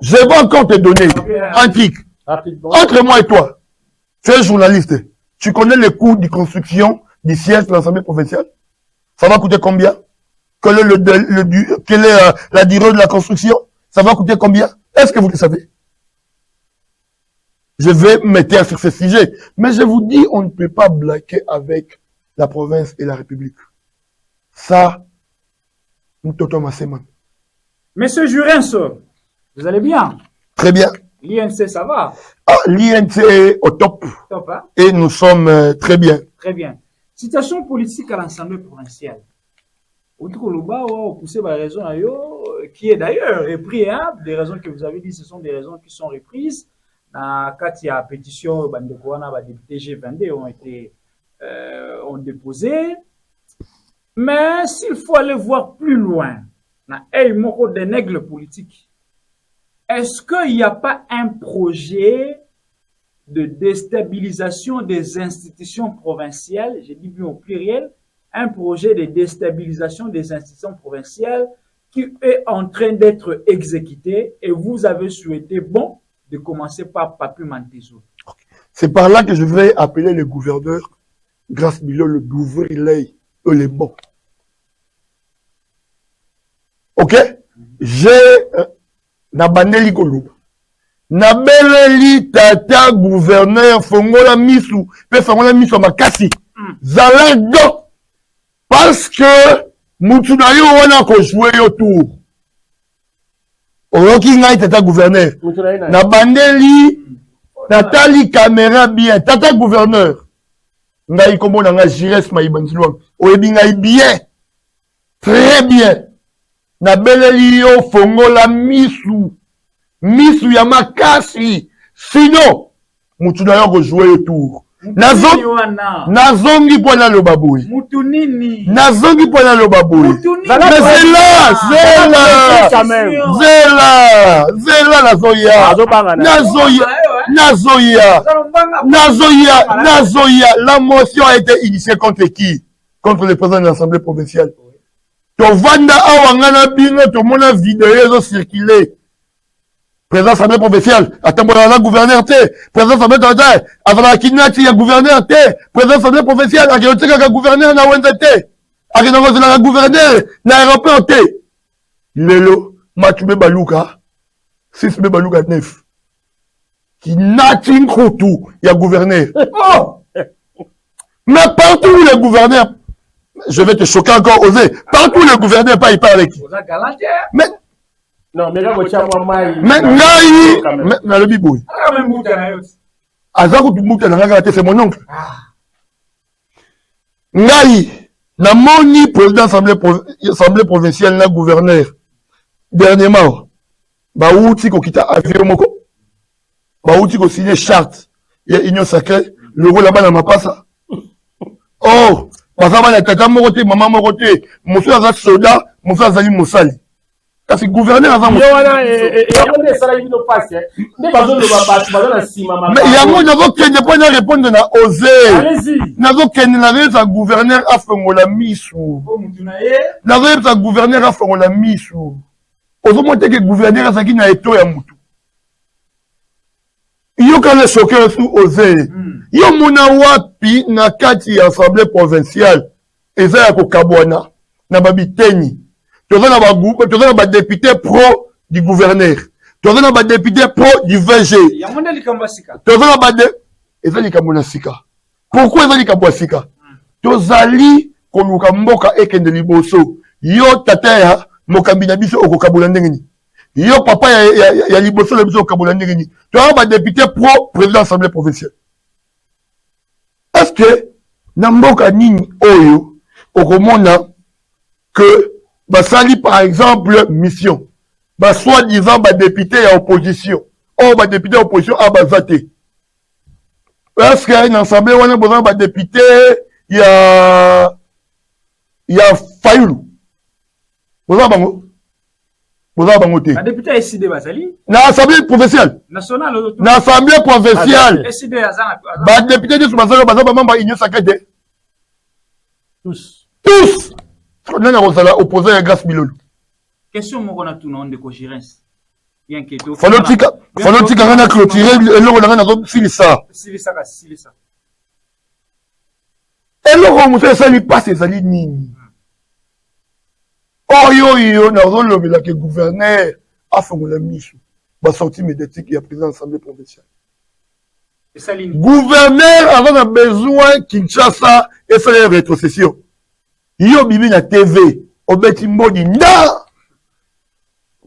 Je vais encore te donner un tic. Entre moi et toi, tu es journaliste. Tu connais les coûts de construction du siège de l'Assemblée provinciale? Ça va coûter combien? Quelle est la durée de la construction? Ça va coûter combien? Est-ce que vous le savez? Je vais me taire sur ce sujet. Mais je vous dis, on ne peut pas blaguer avec la province et la République. Ça, nous t'entendons assez mal. Monsieur Jurens, vous allez bien? Très bien. L'INC, ça va? Ah, l'INC est au top. Top, hein? Et nous sommes très bien. Très bien. Situation politique à l'Assemblée provinciale. Qui est d'ailleurs repris, hein? Des raisons que vous avez dit, ce sont des raisons qui sont reprises. Quand il y a pétition, les députés G22 ont été ont déposé. Mais s'il faut aller voir plus loin, des aigles politiques, est-ce qu'il n'y a pas un projet de déstabilisation des institutions provinciales, je dis bien au pluriel, un projet de déstabilisation des institutions provinciales qui est en train d'être exécuté et vous avez souhaité, bon, de commencer par Papi Mantezo. C'est par là que je vais appeler le gouverneur, grâce Bilolo, d'ouvrir l'œil, les bons. Ok? J'ai Nabaneli Koluba. Nabeleli tata gouverneur Fongola Misu. Pe Fongola Misu makasi. Zalado. Parce que Moutunayo wana ko jouer yo tour. Oroki ngai tata gouverneur. Nabandeli Natali caméra bien. Tata gouverneur. Ngai komona nga Jires Maïbanzilwang. Oyebi ngai bien. Très bien. Nabeleli yo Fongola Misu. Misu ya makasi. Sinon, Moutunayo ko jouer le tour. Nazongi pona lo baboui. Nazongi pona lo baboui. Mais Zela Nazoya. La motion a été initiée contre qui? Contre le président de l'Assemblée provinciale. Tovanda awangana bino to mona vidéo circulé. Président de l'Assemblée provinciale, attends, la gouverneur T. Président de l'Assemblée provinciale, avant la kidnapping, il y a gouverneur T. Président de l'Assemblée provinciale, il y a gouverneur na Wenze T. Il y a gouverneur na aéroport T. Lelo, Matube Baluka, 6 Baluka 9. Kidnapping Koutou, il y a gouverneur. Oh! Mais partout où le gouverneur, je vais te choquer encore, oser, partout où le gouverneur pas, il parle avec qui? Mais, non, mais là, vous avez mais le bibouille. C'est mon oncle. Ngai, na moni président assemblée provinciale, na gouverneur. Dernièrement, outi ko kita avion moko. Outi ko signé charte. Il y a union sacrée. Le rôle là-bas, na mapasa. Oh, parce que tata moroté, maman moroté. Monsieur a soda, monsieur a zali mosali. Parce que le gouverneur avant moi. Mais il y a un monde qui ne peut pas répondre à oser. Allez-y. Nazo qui n'a gouverneur a fait la misou. Nazo sa gouverneur a fait la misou. Ozo monter que gouverneur a qui n'a été ya mutu. Yo quand le choqueur sous oser. Yo mona wapi na kati assemblée provinciale. Eza ya ko kabwana na babiteni. Tu as un député pro du gouverneur. Tu as un député pro du VG. Tu as un député. Pourquoi ils ont dit Sika? Tu as dit que Mboka Eken de Liboso. Yo tata Mokambina biso okokabula ndengeni. Yo papa ya Liboso le biso okabula ndengeni. Tu as un député pro président de l'Assemblée provinciale. Est-ce que Namboka Nini Oyo okomona que basali par exemple mission soi-disant député à opposition député à opposition à bazate est-ce qu'il y a une assemblée où on a besoin de député il y a Fayoulou vous avez bangoté député SID basali na assemblée provinciale nationale na assemblée provinciale SID azana député de basali bazaba membre union sacrée tous on a opposé à Grâce Bilolo. Question mon tout nom de cohérence. Bien que tout. Fanotika on a clôturé et là on a fini ça. Silisa. Et là on a ça lui passe les alliés nini. Oh yo na zone le que gouverneur a fait la mission. Va sortir médiatique il y a président de l'Assemblée provinciale. Gouverneur avait besoin Kinshasa et faire une rétrocession. Yo bibi na TV obeti mboni na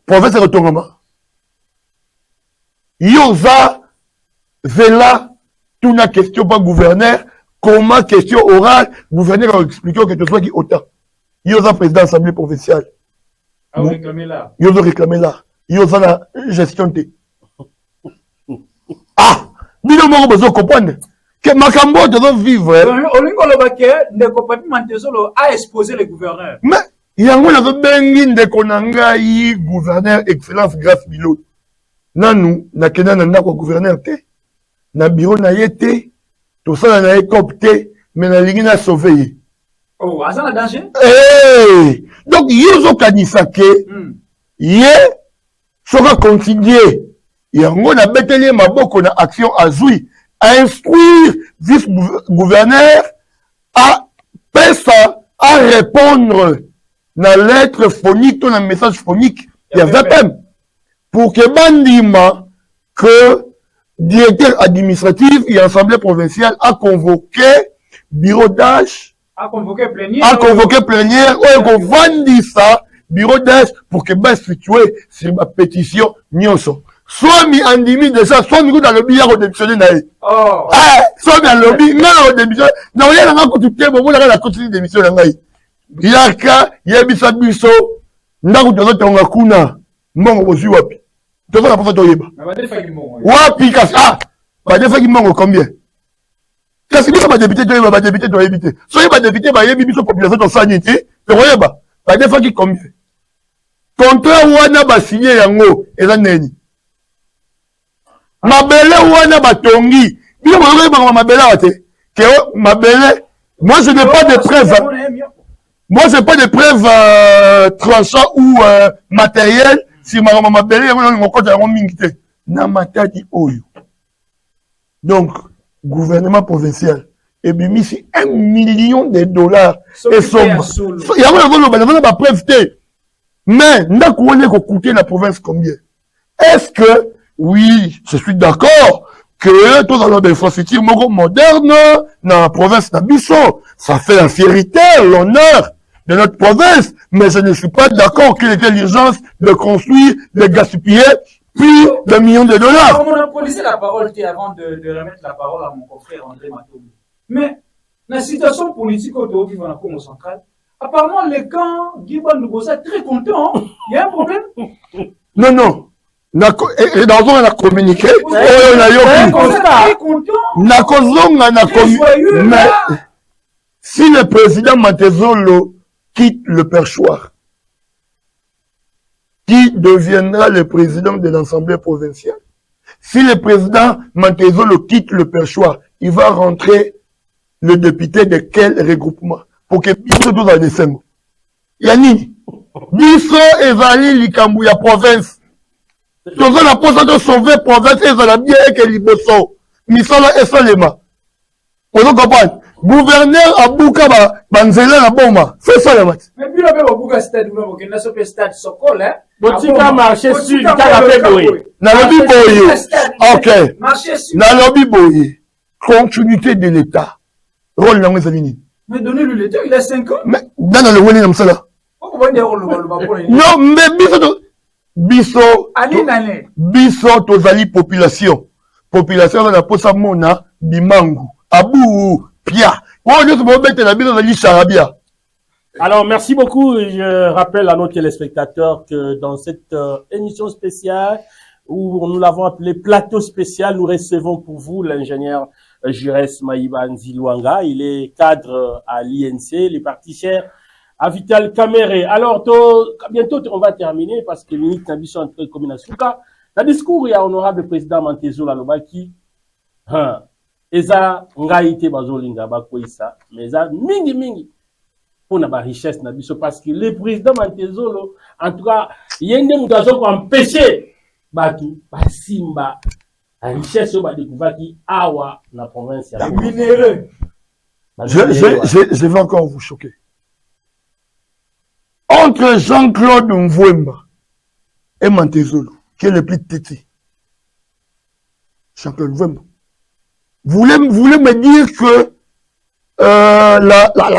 professeur retournement yo za vela toute la question pas gouverneur comment question orale gouverneur a expliqué que tu sois qui autant yo za président de l'Assemblée provinciale a réclamé là yo za la gestion T bino moko besoin comprendre Que Makambo doit vivre. Olingo Lobake, Ndeko Papi Mantezolo a exposé le gouverneur. Mais, il y a un bengi Ndeko Nangai, gouverneur, excellence, grâce Bilo. Nanou, na kena na ndako gouverneur te. Na bureau na yete. Tout ça na hélicoptère, mais na ligne na sauvé. Oh, à ça la danger? Eh! Donc, yozo kanisake, ye, soka continuer. Yango na beteli maboko na action azui, à instruire vice-gouverneur, à pesa, à répondre na lettre phonique, na message phonique, il y a VPM. Pour que bandima, que directeur administratif et assemblée provinciale a convoqué bureau d'âge, a convoqué plénière, ou qu'on vendit ça, bureau d'âge, pour que ben situé sur ma pétition, nyonso. Soit mi andimi déjà, soit mi dans le billard au démissionné naï. Oh. Soit mi en lobby, non au démissionné. Non, il y a un coup de pied, bon, vous avez la continue d'émission naï. Yaka, yebisa biso, ndaku tozo tonga kuna, mbongo bozi wapi. Tozo na posa toyeba. Wapi kasi, ba defa ki mbongo combien? Kasi biso ba député toyebite. Soyez ba député ba yebi biso population to sanité, toyeba. Ba defa ki combien? Contrat wana ba signé yango, eza neni? Mabele wana batongi. Bien moi mabele wate. Que mabele, moi je n'ai pas de preuves. Moi j'ai pas de preuves tranchant ou matériel si mabele yango ngokota yango mingi te. Na matadi oyo. Donc gouvernement provincial et bimisi $1 million et sombre. Yango na preuve te. Mais ndako wone ko coûter la province combien? Est-ce que oui, je suis d'accord que tout dans l'infrastructure moderne dans la province d'Abisso, ça fait la fierté, l'honneur de notre province, mais je ne suis pas d'accord qu'il était l'urgence de construire, de gaspiller plus de millions de dollars. On a monopolisé la parole avant de remettre la parole à mon confrère André Matoumi. Mais la situation politique au niveau de la Congo centrale, apparemment les camps Guiba Nubosa très contents. Il y a un problème? Non. Et dans on a communiqué, on a mais si le président Mantezolo quitte le perchoir, qui deviendra le président de l'Assemblée provinciale? Si le président Mantezolo quitte le perchoir, il va rentrer le député de quel regroupement? Pour que Bisso dans décembre. Yani, Bisso Ezali Likambuya province. Tozo la posa de sauver province et la bien que liboso. Misala et Salema. Vous comprenez? Gouverneur à Boukaba, Banzela la bomba. C'est ça le match. Mais puis là, on Bouka stade, on a ce stade Sokol, hein. Botika marché sur le canapé boye. Na lobby boye. Ok. Na lobby boye. Continuité de l'État. Rôle dans les alignées. Mais donnez-lui l'État, il a 5 ans. Mais, dans le Wani comme ça là. Non, mais biso tozali population dans la posa mona bimangu abu pia charabia. Alors merci beaucoup. Je rappelle à nos téléspectateurs que dans cette émission spéciale où nous l'avons appelé plateau spécial, nous recevons pour vous l'ingénieur Jurès Maïba Nziluanga. Il est cadre à l'INC, les partis chers à Vital Kamere. Alors, bientôt, on va terminer parce que minute n'ambition entre communes Souka. Dans le discours, il y a honorable président Mantezola Lobaki. Eza ngaite bazolinga bakoisa, mais eza mingi pour na ba richesse n'ambition parce que le président Mantezolo, en tout cas, yende mutazo ko empêcher batu basimba la richesse ba découvert qui awa na province ya minéreux. Je vais encore vous choquer. Entre Jean-Claude Mvouemba et Mantezolo, qui est le plus petit. Jean-Claude Mvouemba. Vous voulez me dire que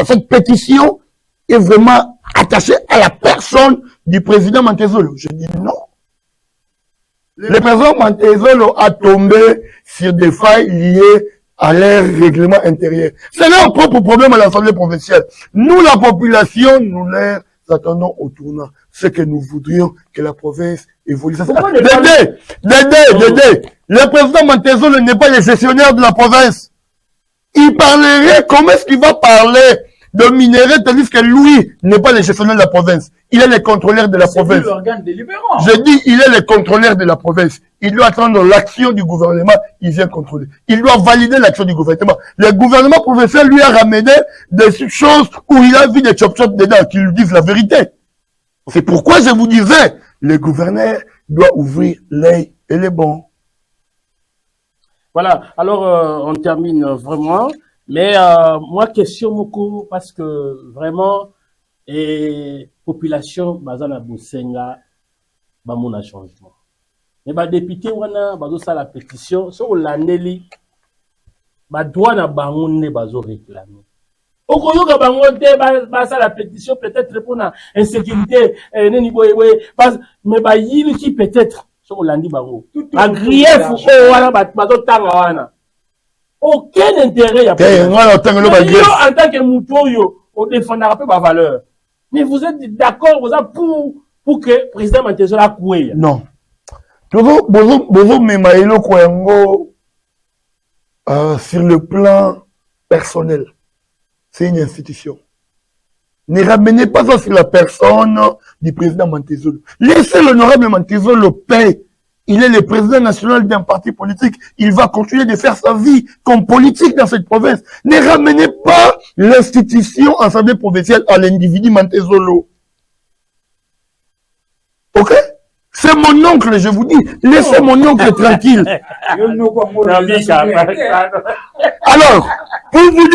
cette pétition est vraiment attachée à la personne du président Mantezolo? Je dis non. Le président Mantezolo a tombé sur des failles liées à leur règlement intérieur. C'est leur propre problème à l'Assemblée provinciale. Nous, la population, nous leur attendons au tournant. Ce que nous voudrions que la province évolue. Dédé. Le président Mantezolo n'est pas le gestionnaire de la province. Il parlerait, comment est-ce qu'il va parler de minerais, tandis que lui n'est pas le gestionnaire de la province. Il est le contrôleur de la province. C'est l'organe délibérant. Je dis, il est le contrôleur de la province. Il doit attendre l'action du gouvernement, il vient contrôler. Il doit valider l'action du gouvernement. Le gouvernement provincial lui a ramené des choses où il a vu des chop-chop dedans, qui lui disent la vérité. C'est pourquoi je vous disais, le gouverneur doit ouvrir l'œil et les bons. Voilà, alors on termine vraiment. Mais moi, question beaucoup, parce que vraiment, population, bazana boussenga, bamona changement. Mais bah député, wana, bazo sa la pétition, sur l'année, bah droit na bangonne, bazo réclamer. Okoyoka bangonne, bah sa la pétition, peut-être pour la insécurité, mais bah yili qui peut-être, sur l'année bango. Bah grief, wana, bazo tanga wana. Aucun intérêt à en tant que Moutoyo, on défendra pas ma valeur. Mais vous êtes d'accord, vous êtes pour que le président Mantezo la coué. Non. Bozo Memaïlo Kouengo, sur le plan personnel, c'est une institution. Ne ramenez pas ça sur la personne du président Mantezo. Laissez l'honorable Mantezo le paix. Il est le président national d'un parti politique. Il va continuer de faire sa vie comme politique dans cette province. Ne ramenez pas l'institution assemblée provinciale à l'individu Mantezolo. Ok? C'est mon oncle, je vous dis. Laissez mon oncle tranquille. Alors, pour vous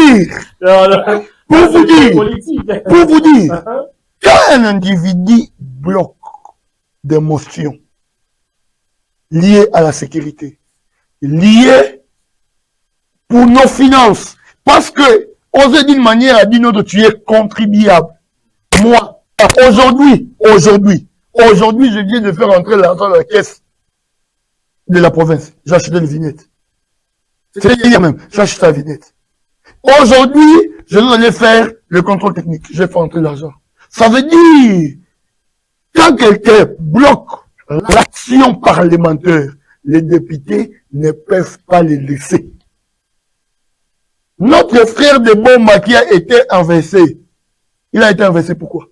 dire, quand un individu bloque d'émotions liées à la sécurité, liées pour nos finances, parce que, osez d'une manière à dire notre tu es contribuable. Moi, aujourd'hui, je viens de faire entrer l'argent dans la caisse de la province. J'ai acheté une vignette. C'est hier même, j'ai acheté la vignette. Aujourd'hui, je dois aller faire le contrôle technique. J'ai fait entrer l'argent. Ça veut dire, quand quelqu'un bloque l'action parlementaire, les députés ne peuvent pas les laisser. Notre frère de Bomba qui a été inversé, il a été inversé pourquoi?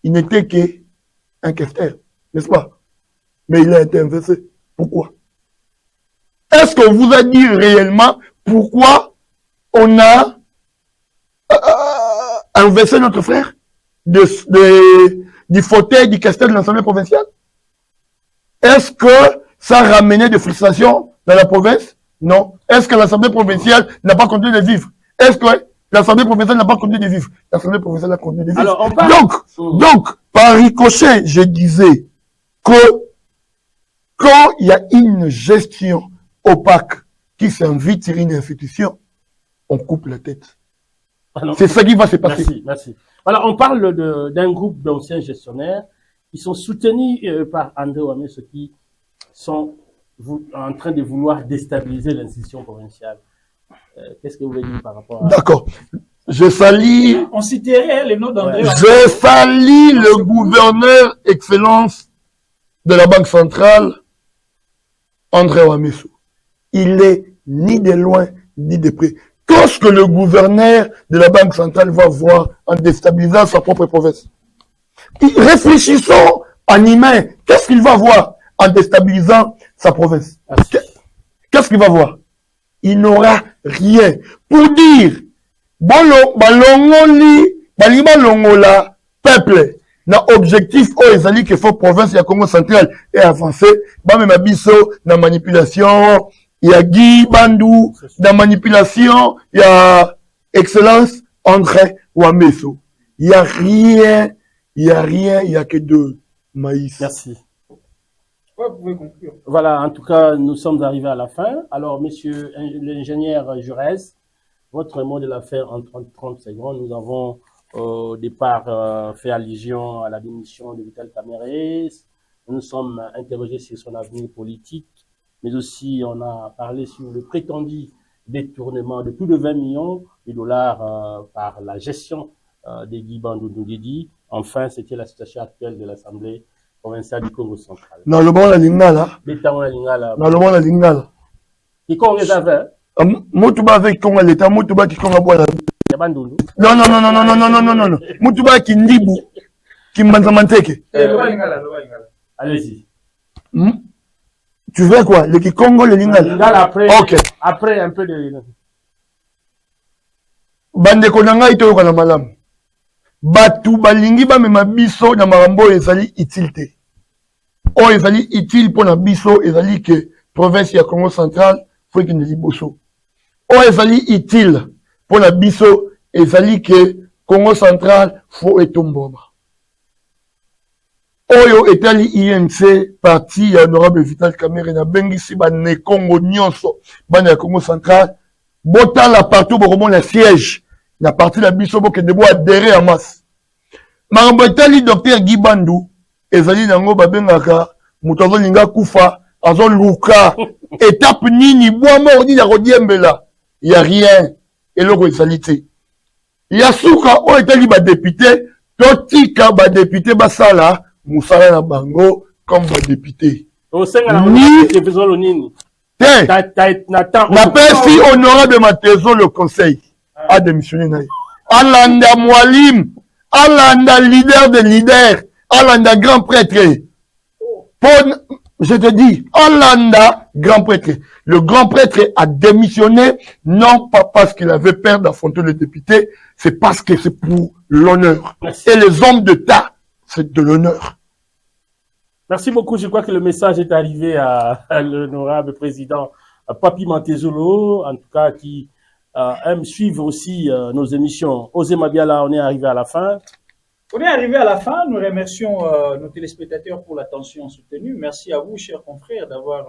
Il n'était qu'un questeur, n'est-ce pas? Mais il a été inversé. Pourquoi? Est-ce qu'on vous a dit réellement pourquoi on a inversé notre frère du fauteuil du questeur de l'Assemblée provinciale? Est-ce que ça ramenait des frustrations dans la province? Non. Est-ce que l'Assemblée provinciale n'a pas continué de vivre? Est-ce que l'Assemblée provinciale n'a pas continué de vivre? L'Assemblée provinciale a continué de vivre. Alors, donc, par ricochet, je disais que quand il y a une gestion opaque qui s'invite sur une institution, on coupe la tête. C'est ça qui va se passer. Merci. Voilà, on parle d'un groupe d'anciens gestionnaires qui sont soutenus par André Ouamé, ceux qui sont en train de vouloir déstabiliser l'institution provinciale. Qu'est-ce que vous voulez dire par rapport à... D'accord. Je salue... On citerait les noms d'André Ouamé. Je salue le gouverneur excellence de la Banque centrale, André Ouamessou. Il est ni de loin, ni de près. Qu'est-ce que le gouverneur de la Banque centrale va voir en déstabilisant sa propre province? Réfléchissons en humain. Qu'est-ce qu'il va voir en déstabilisant sa province? Qu'est-ce qu'il va voir? Il n'aura rien. Pour dire, balongola, peuple, na objectif ezali que faut province ya Congo central et avancer, même biso na manipulation, il y a Guy Bandou, na manipulation, il y a excellence André Ouamessou. Il y a rien, il y a que de maïs. Merci. Ouais, vous pouvez conclure. Voilà, en tout cas, nous sommes arrivés à la fin. Alors, monsieur l'ingénieur Jurès, votre mot de la fin en 30 secondes. Nous avons au départ fait allusion à la démission de Vital Kamerhe. Nous sommes interrogés sur son avenir politique, mais aussi on a parlé sur le prétendu détournement de plus de 20 millions de dollars par la gestion des Guy Bandou Ndedi. Enfin, c'était la situation actuelle de l'Assemblée provinciale du Congo central. Dans le monde la lingala. Dans le monde la lingala. Dans le monde la lingala. Qui qu'on les avait? Motuba avec Congo l'État, Motuba qui Congo boit la. Yabandundu. Non, non, non, non, non, non, non, non, non, non. Motuba qui Ndibu, qui Mbanzamanteke. Allez-y. Tu veux quoi? Le Congo, le Lingala. Lingala après. Ok. Après un peu de. Bande konanga ito kana malam. Batu balingi ba mema biso na marambo ezali utilité. O ezali utile pour na biso ezali que province ya Congo central faut que ne liboso. O ezali utile pour na biso ezali que Congo central faut etomboma. Oyo etali INC parti ya honorable Vital Kamerhe na bengisi ba ne Congo nyonso bana ya Congo central botala partout bokomona la siège na parti la biso bokende bo adhérer en masse. Makambo etali docteur Guy Bandou ezali nango babengaka moto azolinga kufa azoluka étape nini bwama odina kodiembela ya rien eloko ezali te ya suka oyo etali badepute totika badepute basala musala na bango comme badepute ni te napesi honorable Matezo le conseil a démissionné naye alanda mwalim alanda leader de leader alanda grand prêtre je te dis alanda grand prêtre. Le grand prêtre a démissionné non pas parce qu'il avait peur d'affronter le député, c'est parce que c'est pour l'honneur. Et les hommes d'État, c'est de l'honneur. Merci beaucoup. Je crois que le message est arrivé à l'honorable président Papi Mantezolo, en tout cas qui aime suivre aussi nos émissions. Osez Mabiala, on est arrivé à la fin. On est arrivé à la fin. Nous remercions nos téléspectateurs pour l'attention soutenue. Merci à vous, chers confrères, d'avoir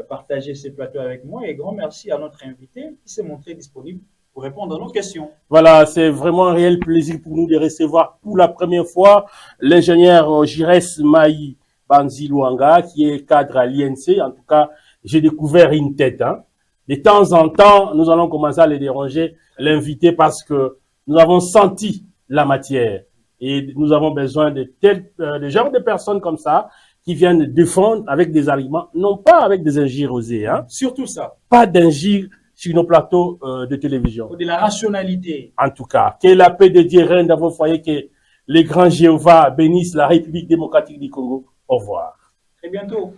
partagé ces plateaux avec moi. Et grand merci à notre invité qui s'est montré disponible pour répondre à nos questions. Voilà, c'est vraiment un réel plaisir pour nous de recevoir pour la première fois l'ingénieur Jires Maï Banzi Luanga, qui est cadre à l'INC. En tout cas, j'ai découvert une tête. De temps en temps, nous allons commencer à les déranger, l'inviter, parce que nous avons senti la matière. Et nous avons besoin de de genre de personnes comme ça, qui viennent défendre avec des arguments, non pas avec des injures osées. Surtout ça. Pas d'injures sur nos plateaux de télévision. De la rationalité. En tout cas, que la paix de Dieu règne dans vos foyers, que les grands Jéhovah bénissent la République démocratique du Congo. Au revoir. Très bientôt.